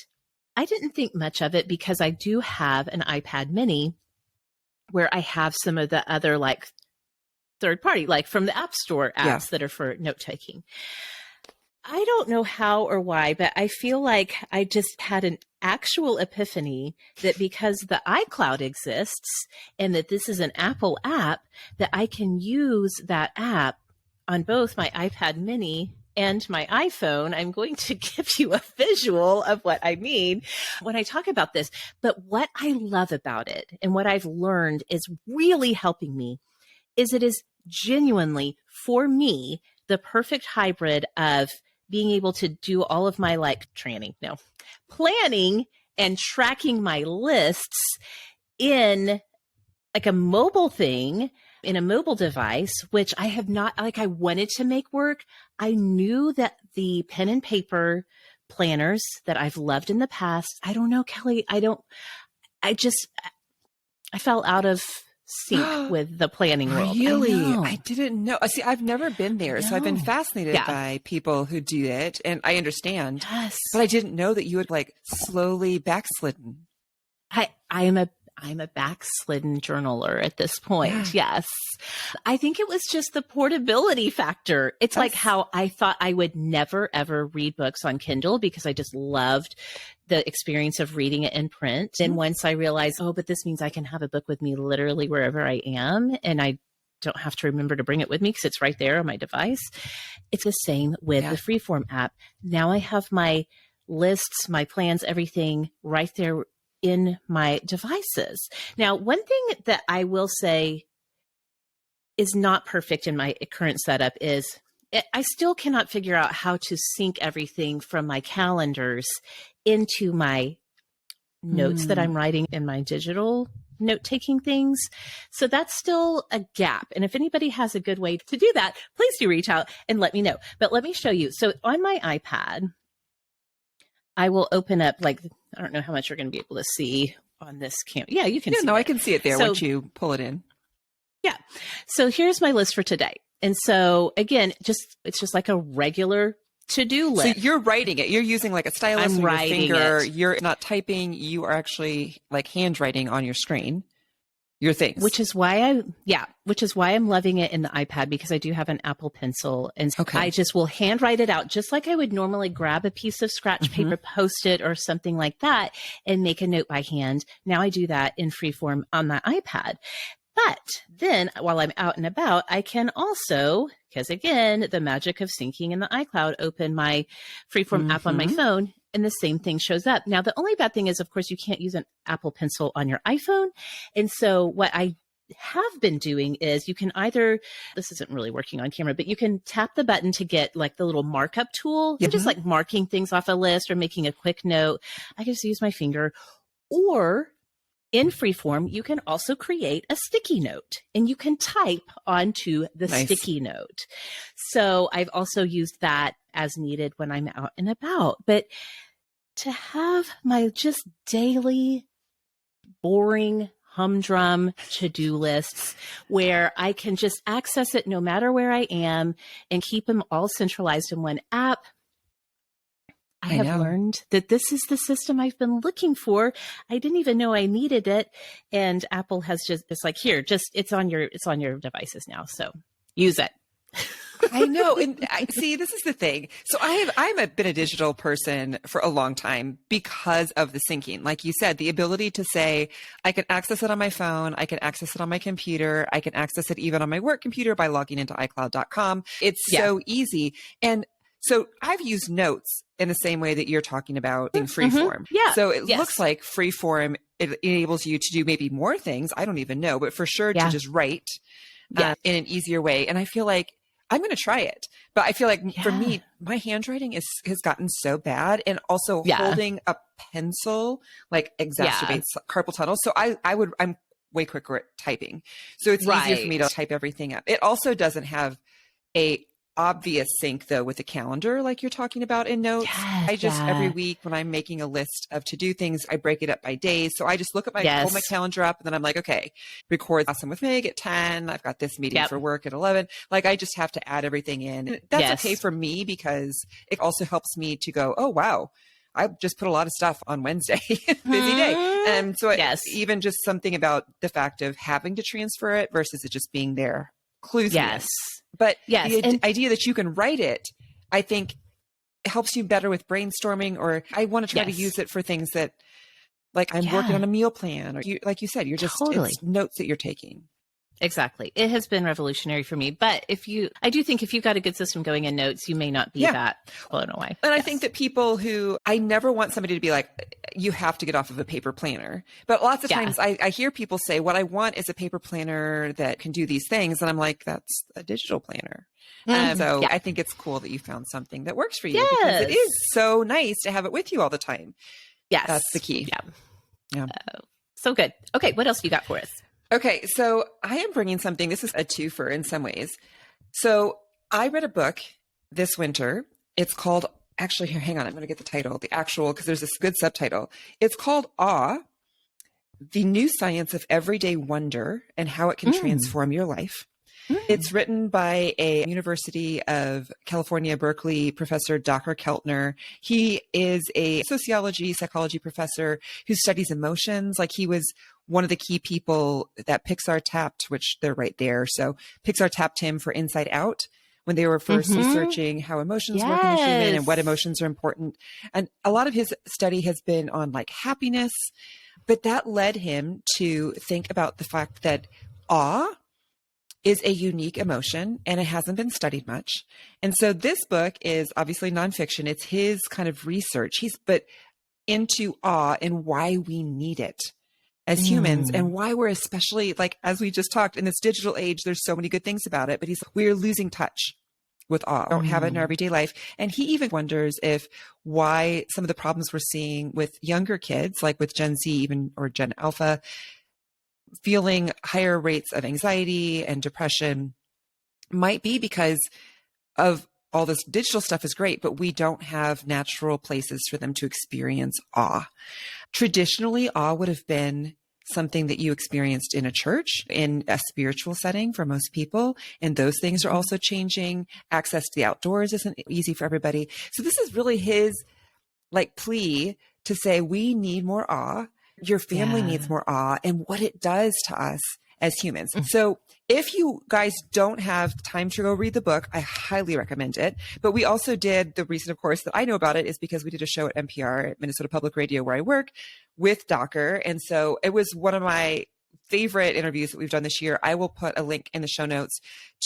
[SPEAKER 1] I didn't think much of it because I do have an iPad mini where I have some of the other like third party, like from the App Store apps that are for note taking. I don't know how or why, but I feel like I just had an actual epiphany that because the iCloud exists and that this is an Apple app, that I can use that app on both my iPad mini and my iPhone. I'm going to give you a visual of what I mean when I talk about this. But what I love about it and what I've learned is really helping me is it is genuinely, for me, the perfect hybrid of being able to do all of my planning and tracking my lists in like a mobile thing, in a mobile device, which I have not, like I wanted to make work. I knew that the pen and paper planners that I've loved in the past, I don't know, Kelly, I fell out of sync with the planning world.
[SPEAKER 2] Really? I didn't know. See, I've never been there. So I've been fascinated
[SPEAKER 1] Yeah.
[SPEAKER 2] by people who do it. And I understand.
[SPEAKER 1] Yes.
[SPEAKER 2] But I didn't know that you had like slowly backslidden.
[SPEAKER 1] I'm a backslidden journaler at this point.
[SPEAKER 2] Yeah.
[SPEAKER 1] Yes. I think it was just the portability factor. It's like how I thought I would never, ever read books on Kindle because I just loved the experience of reading it in print. And once I realized, oh, but this means I can have a book with me literally wherever I am. And I don't have to remember to bring it with me because it's right there on my device. It's the same with the Freeform app. Now I have my lists, my plans, everything right there in my devices. Now, one thing that I will say is not perfect in my current setup is I still cannot figure out how to sync everything from my calendars into my notes that I'm writing in my digital note-taking things. So that's still a gap. And if anybody has a good way to do that, please do reach out and let me know. But let me show you. So on my iPad, I will open up, like, I don't know how much you're going to be able to see on this camera. Yeah, you can see it.
[SPEAKER 2] I can see it there once you pull it in.
[SPEAKER 1] Yeah. So here's my list for today. And so again, it's just like a regular to-do list.
[SPEAKER 2] So you're writing it. You're using like a stylus with your finger.
[SPEAKER 1] It.
[SPEAKER 2] You're not typing. You are actually like handwriting on your screen. Your things.
[SPEAKER 1] Which is why I'm loving it in the iPad because I do have an Apple Pencil and I just will handwrite it out just like I would normally grab a piece of scratch paper, post it or something like that and make a note by hand. Now I do that in Freeform on my iPad. But then while I'm out and about, I can also, because again, the magic of syncing in the iCloud, open my Freeform app on my phone and the same thing shows up. Now, the only bad thing is, of course, you can't use an Apple Pencil on your iPhone. And so what I have been doing is you can either, this isn't really working on camera, but you can tap the button to get like the little markup tool, just like marking things off a list or making a quick note. I can just use my finger. Or in Freeform, you can also create a sticky note and you can type onto the sticky note. So I've also used that as needed when I'm out and about. But to have my just daily boring humdrum to-do lists where I can just access it no matter where I am and keep them all centralized in one app, I have learned that this is the system I've been looking for. I didn't even know I needed it. And Apple has it's like, here, it's on your devices now. So use it.
[SPEAKER 2] I know. And see, this is the thing. So I've been a digital person for a long time because of the syncing. Like you said, the ability to say, I can access it on my phone. I can access it on my computer. I can access it even on my work computer by logging into iCloud.com. It's so easy. And so I've used notes in the same way that you're talking about in Freeform.
[SPEAKER 1] Yeah.
[SPEAKER 2] So it looks like Freeform, it enables you to do maybe more things. I don't even know, but for sure to just write in an easier way. And I feel like I'm going to try it. But I feel like for me, my handwriting has gotten so bad. And also holding a pencil like exacerbates carpal tunnel. So I'm way quicker at typing. So it's easier for me to
[SPEAKER 1] Right.
[SPEAKER 2] type everything up. It also doesn't have a obvious sync though with the calendar like you're talking about in notes.
[SPEAKER 1] Yes.
[SPEAKER 2] I just every week when I'm making a list of to-do things, I break it up by days. So I just look at pull my calendar up and then I'm like, okay, record Awesome with Meg at 10. I've got this meeting for work at 11. Like I just have to add everything in. And that's okay for me because it also helps me to go, oh wow, I just put a lot of stuff on Wednesday, busy day. And so even just something about the fact of having to transfer it versus it just being there clues me in. But the idea that you can write it, I think helps you better with brainstorming, or I want to try to use it for things that like I'm working on a meal plan, or you, like you said, you're just it's notes that you're taking.
[SPEAKER 1] Exactly. It has been revolutionary for me. But I do think if you've got a good system going in notes, you may not be that blown away.
[SPEAKER 2] And I think that people I never want somebody to be like, you have to get off of a paper planner. But lots of times I hear people say, what I want is a paper planner that can do these things. And I'm like, that's a digital planner. So I think it's cool that you found something that works for you because it is so nice to have it with you all the time.
[SPEAKER 1] Yes.
[SPEAKER 2] That's the key.
[SPEAKER 1] Yeah. So good. Okay. What else you got for us?
[SPEAKER 2] Okay, so I am bringing something. This is a twofer in some ways. So I read a book this winter. It's called, actually, here, hang on. I'm going to get the title, because there's this good subtitle. It's called Awe, The New Science of Everyday Wonder and How It Can Transform Your Life. It's written by a University of California, Berkeley professor, Dr. Keltner. He is a psychology professor who studies emotions. Like he was one of the key people that Pixar tapped, which they're right there. So Pixar tapped him for Inside Out when they were first researching how emotions work in the human and what emotions are important. And a lot of his study has been on like happiness, but that led him to think about the fact that awe is a unique emotion and it hasn't been studied much. And so this book is obviously nonfiction. It's his kind of research. He's but into awe and why we need it as humans and why we're especially like, as we just talked in this digital age, there's so many good things about it, but we're losing touch with awe. We don't have it in our everyday life. And he even wonders why some of the problems we're seeing with younger kids, like with Gen Z even or Gen Alpha, feeling higher rates of anxiety and depression might be because of all this digital stuff is great, but we don't have natural places for them to experience awe. Traditionally, awe would have been something that you experienced in a church, in a spiritual setting for most people. And those things are also changing. Access to the outdoors isn't easy for everybody. So this is really his like plea to say, we need more awe. Your family needs more awe and what it does to us as humans. So if you guys don't have time to go read the book, I highly recommend it. But we also did, the reason, of course, that I know about it is because we did a show at NPR, at Minnesota Public Radio, where I work, with Docker. And so it was one of my favorite interviews that we've done this year. I will put a link in the show notes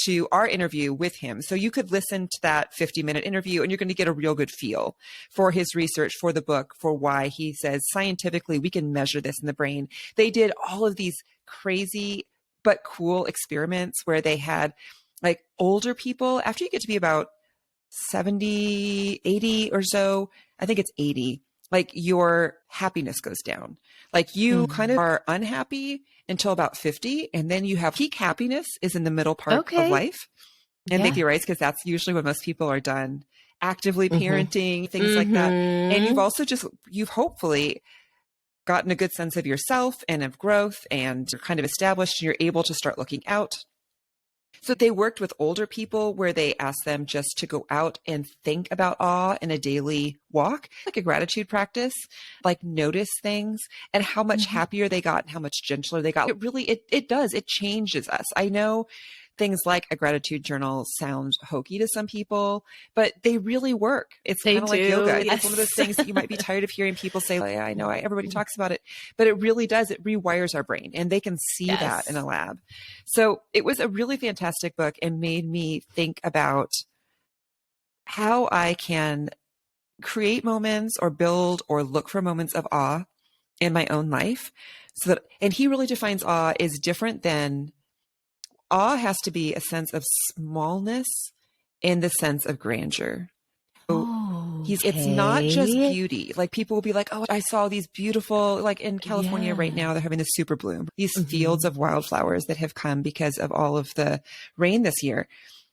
[SPEAKER 2] to our interview with him. So you could listen to that 50-minute interview and you're going to get a real good feel for his research, for the book, for why he says scientifically we can measure this in the brain. They did all of these crazy but cool experiments where they had like older people, after you get to be about 70, 80 or so, I think it's 80, like your happiness goes down. Like you kind of are unhappy until about 50. And then you have peak happiness is in the middle part of life. And they theorize because that's usually when most people are done actively parenting, things like that. And you've hopefully gotten a good sense of yourself and of growth and you're kind of established and you're able to start looking out. So they worked with older people where they asked them just to go out and think about awe in a daily walk, like a gratitude practice, like notice things and how much happier they got and how much gentler they got. It really, it does. It changes us. I know things like a gratitude journal sound hokey to some people, but they really work. It's kind of like yoga. It's one of those things that you might be tired of hearing people say, oh, yeah, I know everybody talks about it, but it really does. It rewires our brain and they can see that in a lab. So it was a really fantastic book and made me think about how I can create moments or build or look for moments of awe in my own life. And he really defines awe is different than awe has to be a sense of smallness in the sense of grandeur. So It's not just
[SPEAKER 1] Okay.
[SPEAKER 2] beauty. Like people will be like, oh, I saw these beautiful, like in California right
[SPEAKER 1] Yeah.
[SPEAKER 2] now, they're having the super bloom, these fields
[SPEAKER 1] Mhm.
[SPEAKER 2] of wildflowers that have come because of all of the rain this year.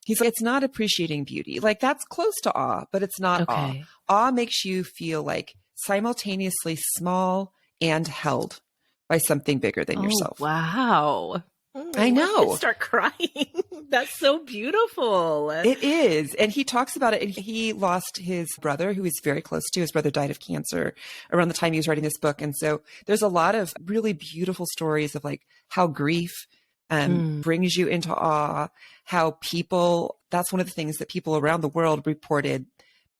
[SPEAKER 2] He's like, it's not appreciating beauty. Like that's close to awe, but it's not awe.
[SPEAKER 1] Okay.
[SPEAKER 2] Awe makes you feel like simultaneously small and held by something bigger than
[SPEAKER 1] Oh,
[SPEAKER 2] yourself.
[SPEAKER 1] wow.
[SPEAKER 2] I
[SPEAKER 1] I'm going to
[SPEAKER 2] know.
[SPEAKER 1] start crying. That's so beautiful.
[SPEAKER 2] It is. And he talks about it. And he lost his brother, who he's very close to. His brother died of cancer around the time he was writing this book. And so there's a lot of really beautiful stories of like how grief brings you into awe, how people, that's one of the things that people around the world reported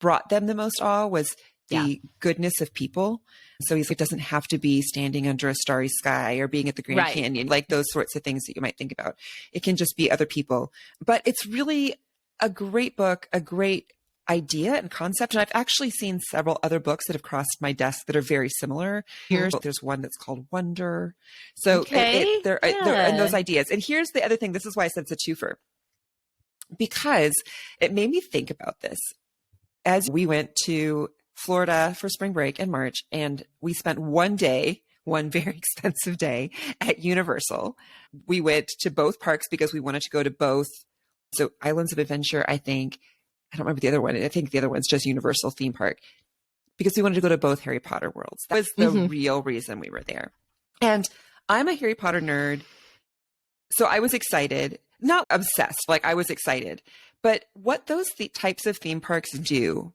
[SPEAKER 2] brought them the most awe was
[SPEAKER 1] Yeah.
[SPEAKER 2] the goodness of people. So he's like, it doesn't have to be standing under a starry sky or being at the Grand
[SPEAKER 1] Right.
[SPEAKER 2] Canyon, like those sorts of things that you might think about. It can just be other people. But it's really a great book, a great idea and concept. And I've actually seen several other books that have crossed my desk that are very similar. There's one that's called Wonder. So
[SPEAKER 1] Okay.
[SPEAKER 2] they're and those ideas. And here's the other thing. This is why I said it's a twofer. Because it made me think about this. As we went to Florida for spring break in March, and we spent one day, one very expensive day at Universal. We went to both parks because we wanted to go to both. So Islands of Adventure, I think, I don't remember the other one. I think the other one's just Universal theme park because we wanted to go to both Harry Potter worlds. That was the real reason we were there. And I'm a Harry Potter nerd. So I was excited, not obsessed, like I was excited. But what those types of theme parks do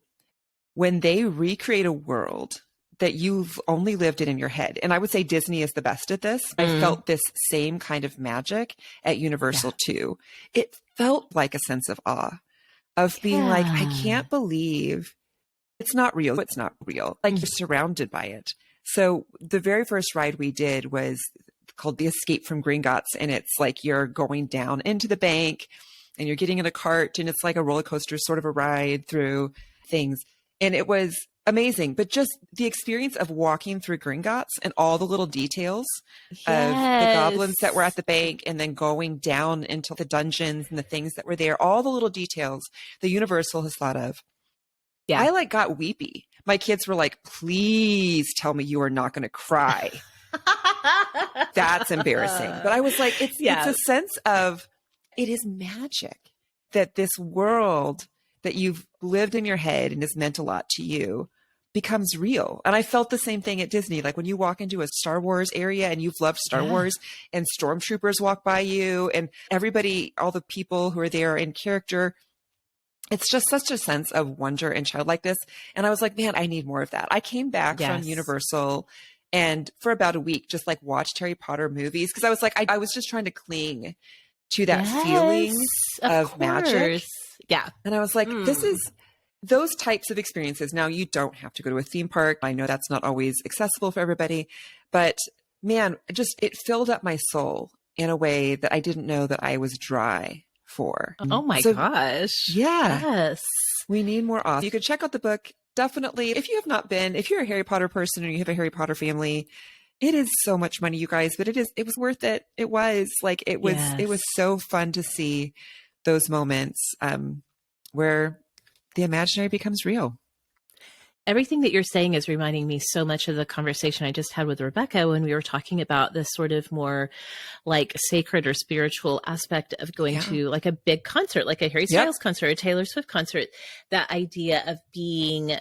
[SPEAKER 2] when they recreate a world that you've only lived in your head, and I would say Disney is the best at this. I felt this same kind of magic at Universal too. It felt like a sense of awe of being like, I can't believe it's not real. It's not real. Like you're surrounded by it. So the very first ride we did was called The Escape from Gringotts. And it's like you're going down into the bank and you're getting in a cart and it's like a roller coaster sort of a ride through things. And it was amazing, but just the experience of walking through Gringotts and all the little details of the goblins that were at the bank and then going down into the dungeons and the things that were there, all the little details the Universal has thought of.
[SPEAKER 1] Yeah.
[SPEAKER 2] I like got weepy. My kids were like, please tell me you are not going to cry. That's embarrassing. But I was like, it's a sense of, it is magic that this world that you've lived in your head and has meant a lot to you becomes real. And I felt the same thing at Disney. Like when you walk into a Star Wars area and you've loved Star Wars and stormtroopers walk by you and everybody, all the people who are there in character, it's just such a sense of wonder and childlikeness. And I was like, man, I need more of that. I came back from Universal and for about a week, just like watched Harry Potter movies. Cause I was like, I was just trying to cling to that feeling of magic.
[SPEAKER 1] Yeah.
[SPEAKER 2] And I was like, this is those types of experiences. Now you don't have to go to a theme park. I know that's not always accessible for everybody, but man, it filled up my soul in a way that I didn't know that I was dry for.
[SPEAKER 1] Oh my gosh.
[SPEAKER 2] Yeah.
[SPEAKER 1] Yes.
[SPEAKER 2] We need more awe. You can check out the book. Definitely. If you have not been, if you're a Harry Potter person or you have a Harry Potter family, it is so much money, you guys, but it was worth it. It was like, it was so fun to see those moments where the imaginary becomes real.
[SPEAKER 1] Everything that you're saying is reminding me so much of the conversation I just had with Rebecca when we were talking about this sort of more like sacred or spiritual aspect of going to like a big concert, like a Harry Styles concert, a Taylor Swift concert, that idea of being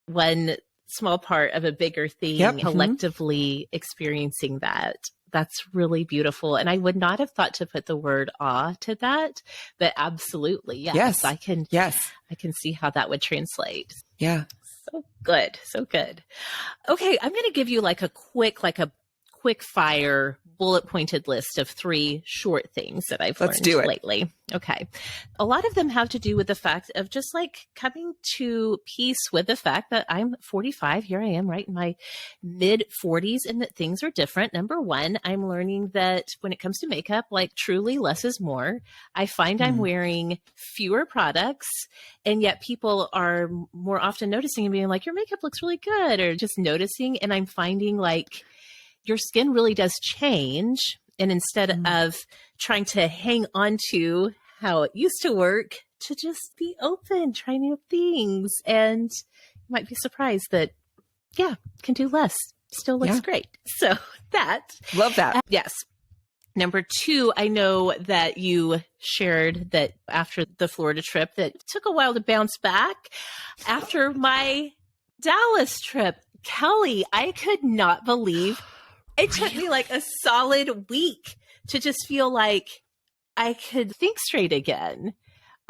[SPEAKER 1] one small part of a bigger thing, collectively experiencing that. That's really beautiful. And I would not have thought to put the word awe to that, but absolutely. Yes. I can see how that would translate.
[SPEAKER 2] Yeah.
[SPEAKER 1] So good. So good. Okay. I'm going to give you like a quick fire bullet pointed list of 3 short things that I've learned lately. Okay. A lot of them have to do with the fact of just like coming to peace with the fact that I'm 45. Here I am right in my mid 40s and that things are different. Number one, I'm learning that when it comes to makeup, like truly less is more. I find I'm wearing fewer products and yet people are more often noticing and being like, your makeup looks really good, or just noticing. And I'm finding like, your skin really does change. And instead of trying to hang on to how it used to work to just be open, try new things. And you might be surprised that, yeah, can do less. Still looks great. So that.
[SPEAKER 2] Love that.
[SPEAKER 1] Yes. Number 2, I know that you shared that after the Florida trip that it took a while to bounce back. After my Dallas trip, Kelly, I could not believe it took me like a solid week to just feel like I could think straight again.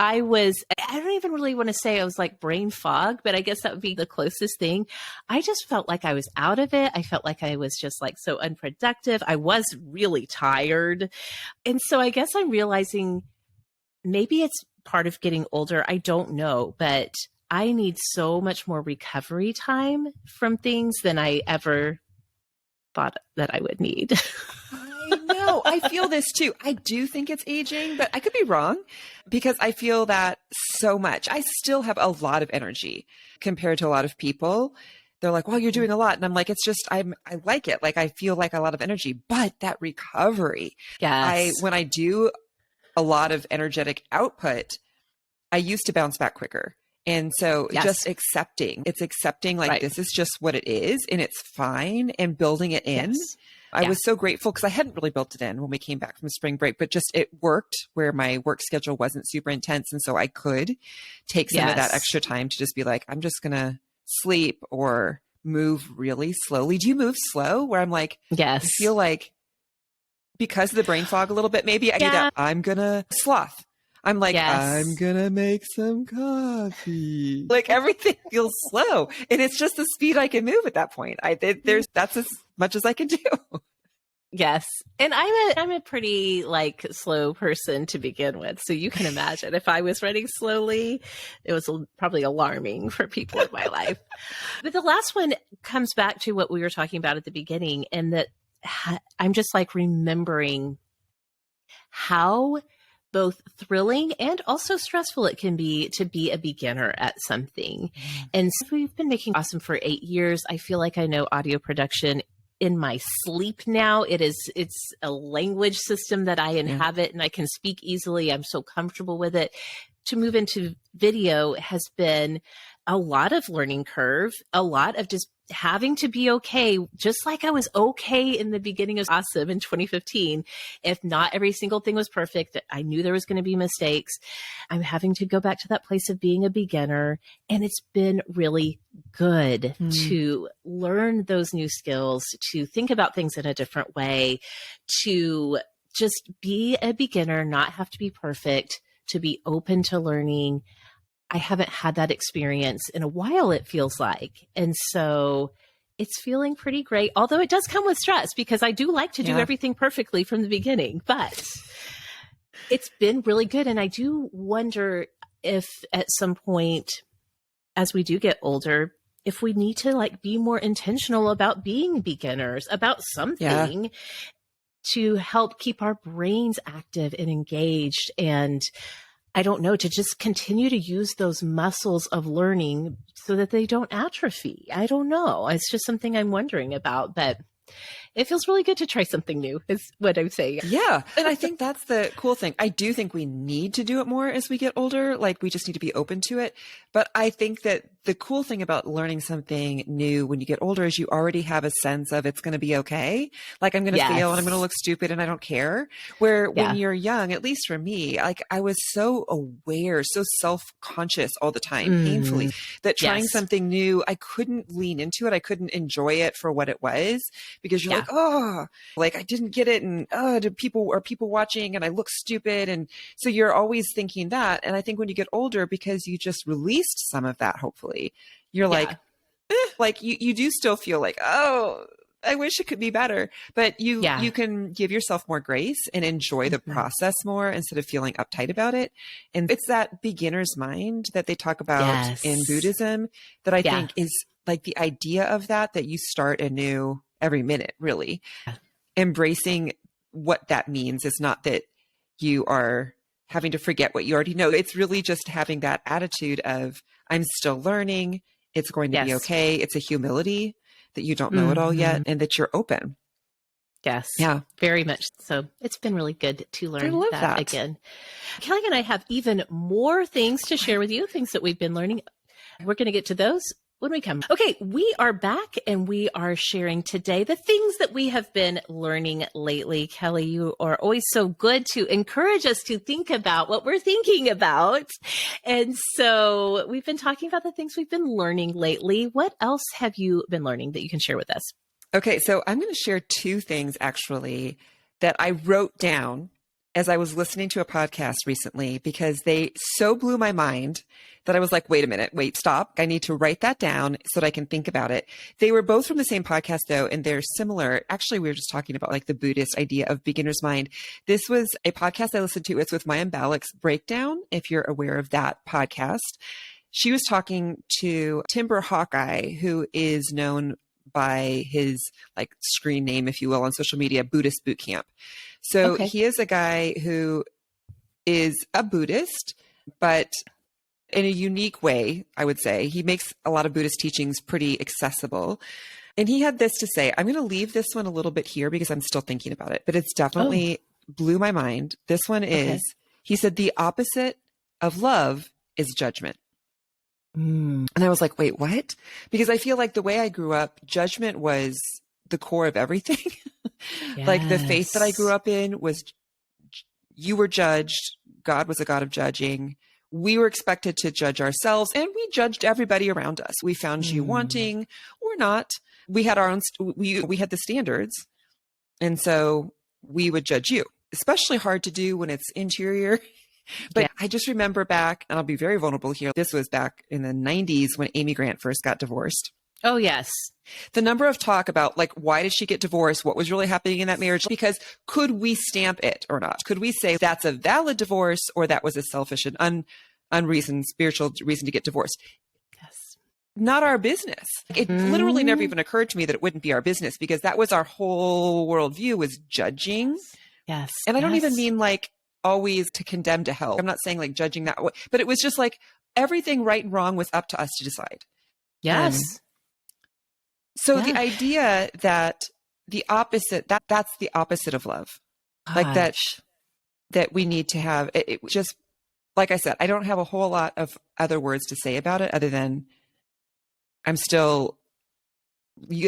[SPEAKER 1] I don't even really want to say I was like brain fog, but I guess that would be the closest thing. I just felt like I was out of it. I felt like I was just like so unproductive. I was really tired. And so I guess I'm realizing maybe it's part of getting older. I don't know, but I need so much more recovery time from things than I ever thought that I would need.
[SPEAKER 2] I know. I feel this too. I do think it's aging, but I could be wrong because I feel that so much. I still have a lot of energy compared to a lot of people. They're like, well, you're doing a lot. And I'm like, it's just, I like it. Like, I feel like a lot of energy, but that recovery, when I do a lot of energetic output, I used to bounce back quicker. And so just accepting like, this is just what it is and it's fine, and building it in. I was so grateful because I hadn't really built it in when we came back from spring break, but just it worked where my work schedule wasn't super intense. And so I could take some of that extra time to just be like, I'm just going to sleep or move really slowly. Do you move slow? Where I'm like, I feel like because of the brain fog a little bit, maybe I do that. I'm going to sloth. I'm like, I'm going to make some coffee. Like everything feels slow. And it's just the speed I can move at that point. That's as much as I can do.
[SPEAKER 1] Yes. And I'm a pretty like slow person to begin with. So you can imagine if I was running slowly, it was probably alarming for people in my life. But the last one comes back to what we were talking about at the beginning, and that I'm just like remembering how both thrilling and also stressful it can be to be a beginner at something. And since we've been making Awesome for 8 years, I feel like I know audio production in my sleep now. It's a language system that I inhabit and I can speak easily. I'm so comfortable with it. To move into video has been a lot of learning curve, a lot of just having to be okay, just like I was okay in the beginning of Awesome in 2015. If not every single thing was perfect, I knew there was going to be mistakes. I'm having to go back to that place of being a beginner. And it's been really good to learn those new skills, to think about things in a different way, to just be a beginner, not have to be perfect, to be open to learning. I haven't had that experience in a while, it feels like. And so it's feeling pretty great, although it does come with stress because I do like to do everything perfectly from the beginning, but it's been really good. And I do wonder if at some point, as we do get older, if we need to like be more intentional about being beginners, about something to help keep our brains active and engaged, and I don't know, to just continue to use those muscles of learning so that they don't atrophy. I don't know. It's just something I'm wondering about, but it feels really good to try something new is what I'm saying.
[SPEAKER 2] Yeah. And I think that's the cool thing. I do think we need to do it more as we get older. Like we just need to be open to it. But I think that the cool thing about learning something new when you get older is you already have a sense of it's going to be okay. Like I'm going to fail and I'm going to look stupid and I don't care. Where when you're young, at least for me, like I was so aware, so self-conscious all the time, painfully, that trying something new, I couldn't lean into it. I couldn't enjoy it for what it was because you're like, oh, like I didn't get it. And are people watching and I look stupid. And so you're always thinking that. And I think when you get older, because you just released some of that, hopefully, you're like you do still feel like, oh, I wish it could be better, but you can give yourself more grace and enjoy the process more instead of feeling uptight about it. And it's that beginner's mind that they talk about in Buddhism that I think is like the idea of that you start anew every minute, really. Embracing what that means is not that you are having to forget what you already know. It's really just having that attitude of I'm still learning. It's going to be okay. It's a humility that you don't know it all yet and that you're open.
[SPEAKER 1] Yes.
[SPEAKER 2] Yeah.
[SPEAKER 1] Very much so. It's been really good to
[SPEAKER 2] I
[SPEAKER 1] learn
[SPEAKER 2] love
[SPEAKER 1] that
[SPEAKER 2] that.
[SPEAKER 1] again. Kelly and I have even more things to share with you, things that we've been learning. We're going to get to those when we come. Okay, we are back and we are sharing today the things that we have been learning lately. Kelly, you are always so good to encourage us to think about what we're thinking about. And so we've been talking about the things we've been learning lately. What else have you been learning that you can share with us?
[SPEAKER 2] Okay, so I'm going to share two things actually that I wrote down as I was listening to a podcast recently because they so blew my mind that I was like, wait a minute, wait, stop. I need to write that down so that I can think about it. They were both from the same podcast though, and they're similar. Actually, we were just talking about like the Buddhist idea of beginner's mind. This was a podcast I listened to. It's with Maya Balak's Breakdown, if you're aware of that podcast. She was talking to Timber Hawkeye, who is known by his like screen name, if you will, on social media, Buddhist Boot Camp. So he is a guy who is a Buddhist, but in a unique way, I would say. He makes a lot of Buddhist teachings pretty accessible. And he had this to say. I'm going to leave this one a little bit here because I'm still thinking about it, but it's definitely blew my mind. This one is, he said, the opposite of love is judgment. And I was like, wait, what? Because I feel like the way I grew up, judgment was the core of everything. Like the faith that I grew up in was you were judged. God was a God of judging. We were expected to judge ourselves, and we judged everybody around us. We found you wanting or not. We had our own, we had the standards. And so we would judge you, especially hard to do when it's interior. But I just remember back, and I'll be very vulnerable here. This was back in the 90s when Amy Grant first got divorced.
[SPEAKER 1] Oh, yes.
[SPEAKER 2] The number of talk about like, why did she get divorced? What was really happening in that marriage? Because could we stamp it or not? Could we say that's a valid divorce or that was a selfish and unreasoned spiritual reason to get divorced?
[SPEAKER 1] Yes.
[SPEAKER 2] Not our business. It literally never even occurred to me that it wouldn't be our business because that was our whole worldview was judging.
[SPEAKER 1] Yes.
[SPEAKER 2] And I don't even mean like always to condemn to hell. I'm not saying like judging that way, but it was just like everything right and wrong was up to us to decide.
[SPEAKER 1] Yes.
[SPEAKER 2] So the idea that the opposite, that's the opposite of love.
[SPEAKER 1] Gosh.
[SPEAKER 2] Like that we need to have, it just, like I said, I don't have a whole lot of other words to say about it other than I'm still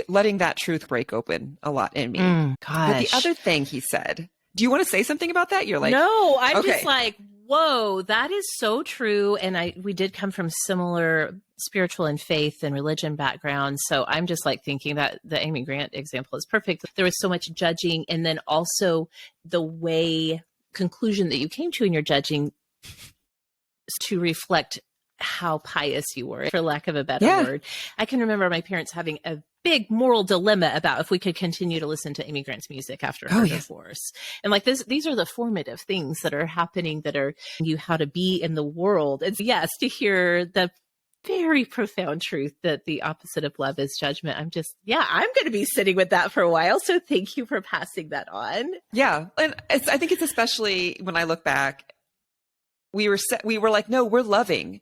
[SPEAKER 2] letting that truth break open a lot in me. But the other thing he said, do you want to say something about that? You're like,
[SPEAKER 1] no, I'm just like, whoa, that is so true. And we did come from similar spiritual and faith and religion backgrounds. So I'm just like thinking that the Amy Grant example is perfect. There was so much judging. And then also the conclusion that you came to in your judging to reflect how pious you were, for lack of a better word. I can remember my parents having a big moral dilemma about if we could continue to listen to Amy Grant's music after her divorce. And like these are the formative things that are happening that are you how to be in the world. And yes, to hear the very profound truth that the opposite of love is judgment. I'm going to be sitting with that for a while. So thank you for passing that on.
[SPEAKER 2] Yeah. And I think it's especially when I look back, we were like, no, we're loving,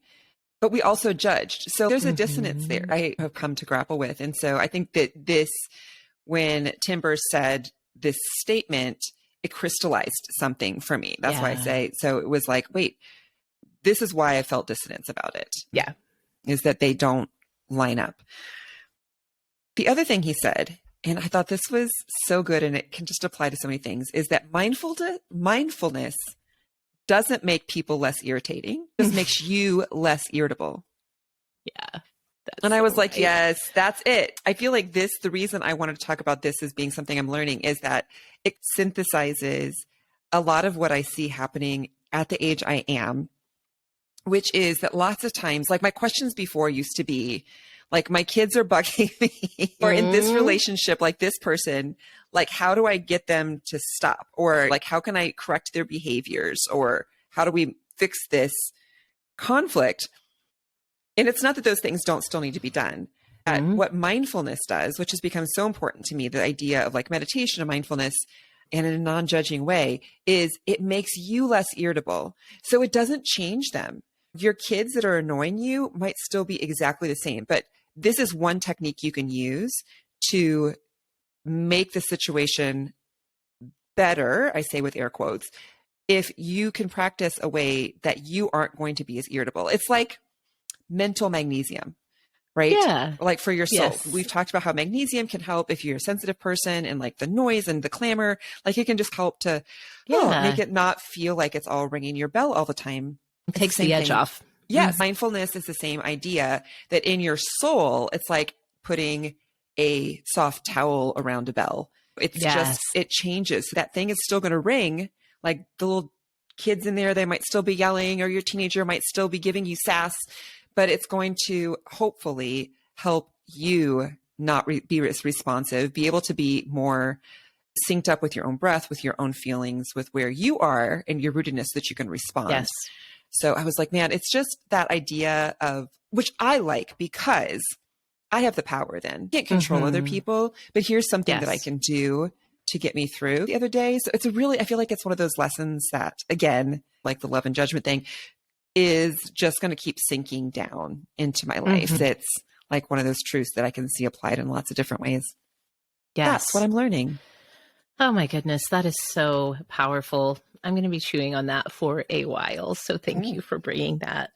[SPEAKER 2] but we also judged. So there's a dissonance there I have come to grapple with. And so I think that when Timber said this statement, it crystallized something for me. That's why I say, so it was like, wait, this is why I felt dissonance about it.
[SPEAKER 1] Yeah.
[SPEAKER 2] Is that they don't line up. The other thing he said, and I thought this was so good and it can just apply to so many things, is that mindfulness doesn't make people less irritating. It just makes you less irritable.
[SPEAKER 1] Yeah.
[SPEAKER 2] And I was like, yes, that's it. I feel like the reason I wanted to talk about this as being something I'm learning is that it synthesizes a lot of what I see happening at the age I am, which is that lots of times, like my questions before used to be like, my kids are bugging me or in this relationship, like this person, like, how do I get them to stop? Or like, how can I correct their behaviors? Or how do we fix this conflict? And it's not that those things don't still need to be done. What mindfulness does, which has become so important to me, the idea of like meditation and mindfulness and in a non-judging way, is it makes you less irritable. So it doesn't change them. Your kids that are annoying you might still be exactly the same, but this is one technique you can use to make the situation better, I say with air quotes, if you can practice a way that you aren't going to be as irritable. It's like mental magnesium, right?
[SPEAKER 1] Yeah.
[SPEAKER 2] Like for your soul.
[SPEAKER 1] Yes.
[SPEAKER 2] We've talked about how magnesium can help if you're a sensitive person, and like the noise and the clamor, like it can just help to make it not feel like it's all ringing your bell all the time.
[SPEAKER 1] It takes the edge off.
[SPEAKER 2] Yes. Mindfulness is the same idea, that in your soul, it's like putting a soft towel around a bell. It's just, it changes. That thing is still going to ring. Like the little kids in there, they might still be yelling, or your teenager might still be giving you sass, but it's going to hopefully help you not be as responsive, be able to be more synced up with your own breath, with your own feelings, with where you are and your rootedness, that you can respond.
[SPEAKER 1] Yes.
[SPEAKER 2] So I was like, man, it's just that idea of, which I like, because I have the power then. I can't control other people, but here's something that I can do to get me through the other day. So it's I feel like it's one of those lessons that, again, like the love and judgment thing, is just going to keep sinking down into my life. It's like one of those truths that I can see applied in lots of different ways.
[SPEAKER 1] Yes.
[SPEAKER 2] That's what I'm learning.
[SPEAKER 1] Oh my goodness, that is so powerful. I'm going to be chewing on that for a while. So thank you for bringing that.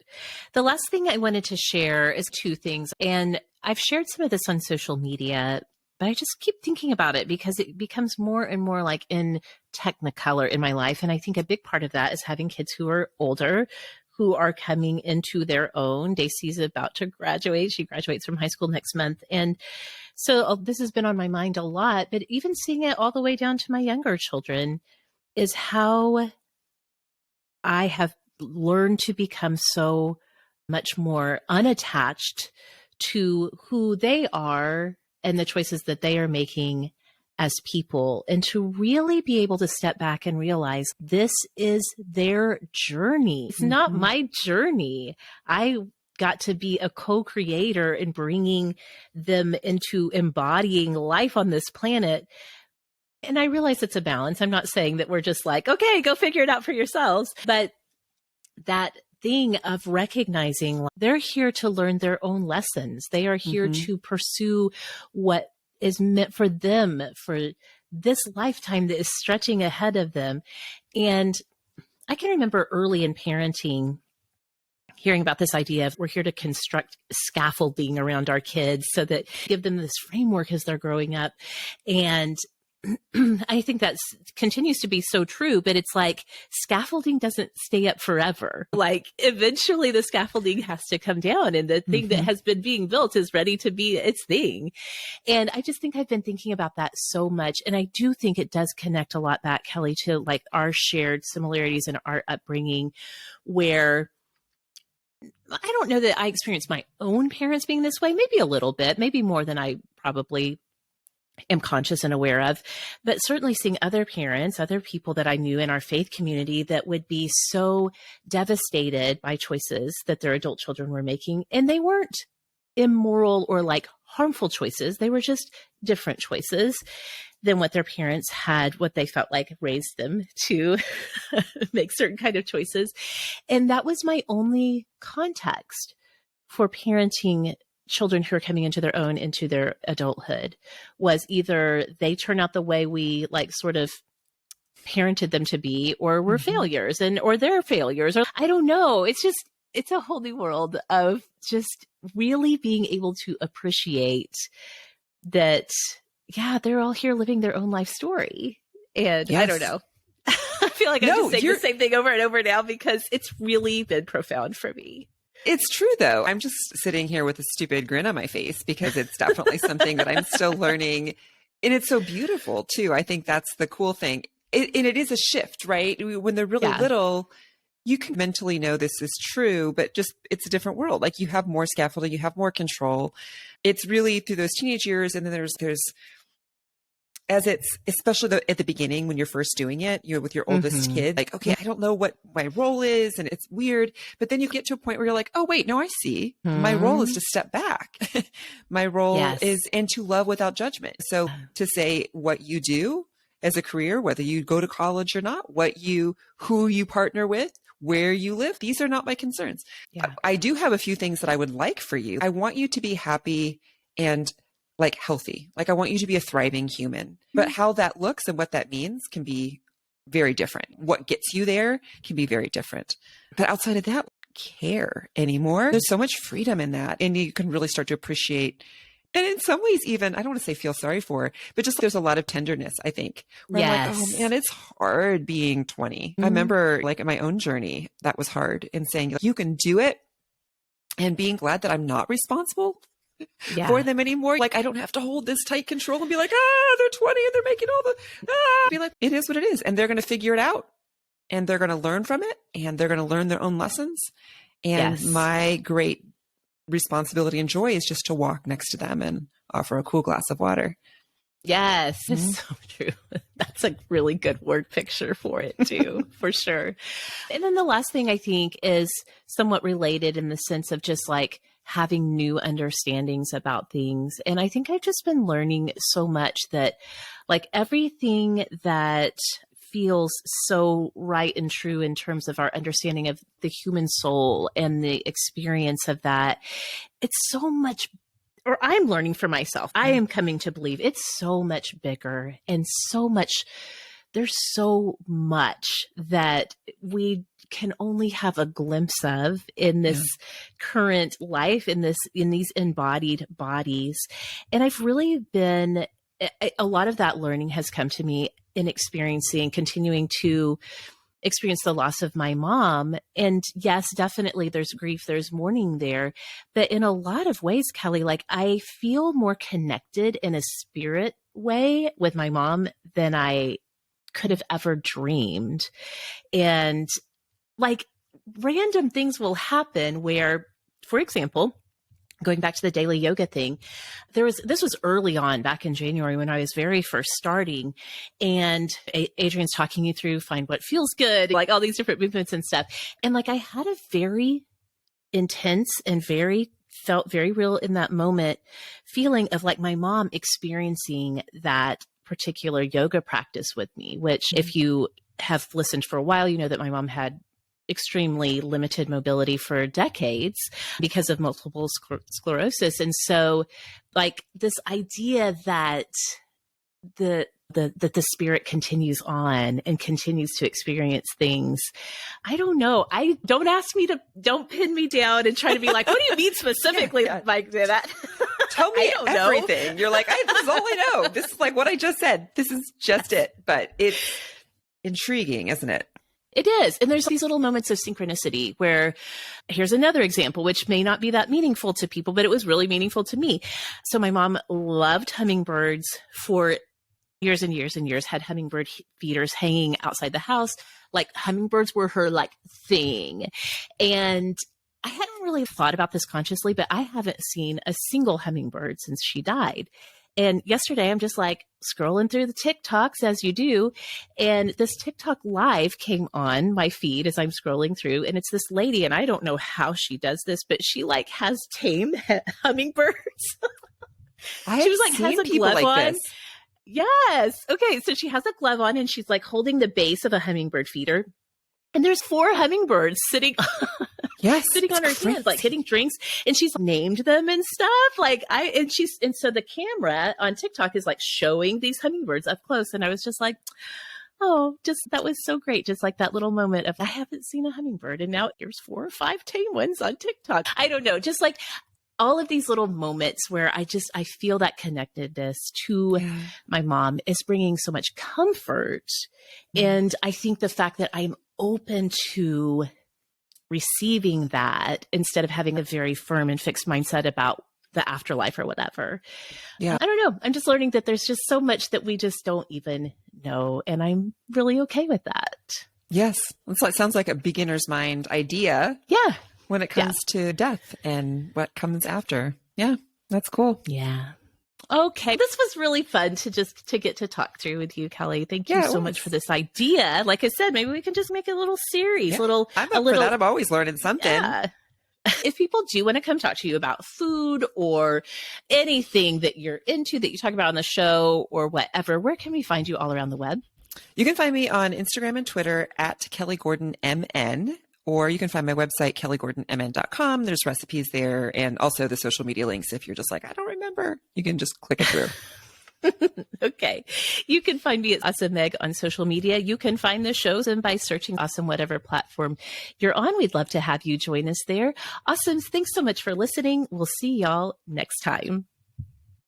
[SPEAKER 1] The last thing I wanted to share is two things. And I've shared some of this on social media, but I just keep thinking about it because it becomes more and more like in technicolor in my life. And I think a big part of that is having kids who are older, who are coming into their own. Daisy's about to graduate. She graduates from high school next month. And so this has been on my mind a lot, but even seeing it all the way down to my younger children is how I have learned to become so much more unattached to who they are and the choices that they are making as people, and to really be able to step back and realize this is their journey. It's not my journey. I got to be a co-creator in bringing them into embodying life on this planet. And I realize it's a balance. I'm not saying that we're just like, okay, go figure it out for yourselves. But that thing of recognizing they're here to learn their own lessons. They are here to pursue what is meant for them, for this lifetime that is stretching ahead of them. And I can remember early in parenting, hearing about this idea of we're here to construct scaffolding around our kids so that give them this framework as they're growing up. And I think that continues to be so true, but it's like scaffolding doesn't stay up forever. Like eventually the scaffolding has to come down, and the thing that has been being built is ready to be its thing. And I just think I've been thinking about that so much. And I do think it does connect a lot back, Kelly, to like our shared similarities in our upbringing, where I don't know that I experienced my own parents being this way, maybe a little bit, maybe more than I probably am conscious and aware of, but certainly seeing other parents, other people that I knew in our faith community that would be so devastated by choices that their adult children were making. And they weren't immoral or like harmful choices. They were just different choices than what their parents had, what they felt like raised them to make certain kind of choices. And that was my only context for parenting children who are coming into their own, into their adulthood, was either they turn out the way we like sort of parented them to be, or were failures, or they're failures, or I don't know. It's a whole new world of just really being able to appreciate that. Yeah, they're all here living their own life story. And I don't know. I feel like I'm just saying the same thing over and over now because it's really been profound for me.
[SPEAKER 2] It's true, though. I'm just sitting here with a stupid grin on my face because it's definitely something that I'm still learning. And it's so beautiful, too. I think that's the cool thing. And it is a shift, right? When they're really little, you can mentally know this is true, but just it's a different world. Like you have more scaffolding, you have more control. It's really through those teenage years. And then there's as it's, especially at the beginning when you're first doing it, you're with your oldest kid, like, okay, I don't know what my role is, and it's weird. But then you get to a point where you're like, oh, wait, no, I see. My role is to step back. My role is, and to love without judgment. So to say what you do as a career, whether you go to college or not, who you partner with, where you live, these are not my concerns. I do have a few things that I would like for you. I want you to be happy and like healthy. Like I want you to be a thriving human. But how that looks and what that means can be very different. What gets you there can be very different. But outside of that, care anymore. There's so much freedom in that. And you can really start to appreciate, and in some ways even, I don't want to say feel sorry for, but just there's a lot of tenderness, I think. Where I'm like, oh man, it's hard being 20. I remember like in my own journey, that was hard, and saying you can do it, and being glad that I'm not responsible for them anymore. Like I don't have to hold this tight control and be like, they're 20 and they're making all the, be like, it is what it is. And they're going to figure it out, and they're going to learn from it, and they're going to learn their own lessons. And my great responsibility and joy is just to walk next to them and offer a cool glass of water.
[SPEAKER 1] Yes, it's so true. That's a really good word picture for it too, for sure. And then the last thing I think is somewhat related in the sense of just like having new understandings about things. And I think I've just been learning so much that like everything that feels so right and true in terms of our understanding of the human soul and the experience of that, it's so much, or I'm learning for myself, I am coming to believe it's so much bigger and so much, there's so much that we can only have a glimpse of in this current life, in these embodied bodies. And I've really been, a lot of that learning has come to me in continuing to experience the loss of my mom. And yes, definitely there's grief, there's mourning there. But in a lot of ways, Kelly, like I feel more connected in a spirit way with my mom than I could have ever dreamed. And like random things will happen where, for example, going back to the daily yoga thing, this was early on back in January when I was very first starting, and Adrian's talking you through find what feels good, like all these different movements and stuff. And like, I had a very intense and felt very real in that moment feeling of like my mom experiencing that particular yoga practice with me, which if you have listened for a while, you know that my mom had extremely limited mobility for decades because of multiple sclerosis. And so like this idea that the spirit continues on and continues to experience things. I don't know. Don't pin me down and try to be like, what do you mean specifically like that?
[SPEAKER 2] Tell me everything.
[SPEAKER 1] Know.
[SPEAKER 2] You're like, this is all I know. This is like what I just said. This is just it. But it's intriguing, isn't it?
[SPEAKER 1] It is. And there's these little moments of synchronicity where here's another example, which may not be that meaningful to people, but it was really meaningful to me. So my mom loved hummingbirds for years and years and years, had hummingbird feeders hanging outside the house. Like hummingbirds were her like thing. And I hadn't really thought about this consciously, but I haven't seen a single hummingbird since she died. And yesterday I'm just like scrolling through the TikToks as you do. And this TikTok live came on my feed as I'm scrolling through. And it's this lady, and I don't know how she does this, but she like has tame hummingbirds.
[SPEAKER 2] She was like, has a glove like on. This.
[SPEAKER 1] Yes. Okay. So she has a glove on and she's like holding the base of a hummingbird feeder. And there's 4 hummingbirds sitting sitting on her hands, like getting drinks, and she's named them and stuff. And so the camera on TikTok is like showing these hummingbirds up close. And I was just like, oh, that was so great. Just like that little moment of, I haven't seen a hummingbird. And now there's 4 or 5 tame ones on TikTok. I don't know. Just like all of these little moments where I feel that connectedness to my mom is bringing so much comfort. And I think the fact that I'm open to receiving that instead of having a very firm and fixed mindset about the afterlife or whatever. Yeah. I don't know. I'm just learning that there's just so much that we just don't even know. And I'm really okay with that.
[SPEAKER 2] Yes. It sounds like a beginner's mind idea.
[SPEAKER 1] Yeah.
[SPEAKER 2] When it comes to death and what comes after. Yeah. That's cool.
[SPEAKER 1] Yeah. Okay. This was really fun to get to talk through with you, Kelly. Thank you so much for this idea. Like I said, maybe we can just make a little series,
[SPEAKER 2] I'm up for that. I'm always learning something. Yeah.
[SPEAKER 1] If people do want to come talk to you about food or anything that you're into that you talk about on the show or whatever, where can we find you all around the web?
[SPEAKER 2] You can find me on Instagram and Twitter at Kelly Gordon MN. or you can find my website, kellygordonmn.com. There's recipes there and also the social media links. If you're just like, I don't remember, you can just click it through.
[SPEAKER 1] Okay. You can find me at Awesome Meg on social media. You can find the shows and by searching Awesome, whatever platform you're on. We'd love to have you join us there. Awesome. Thanks so much for listening. We'll see y'all next time.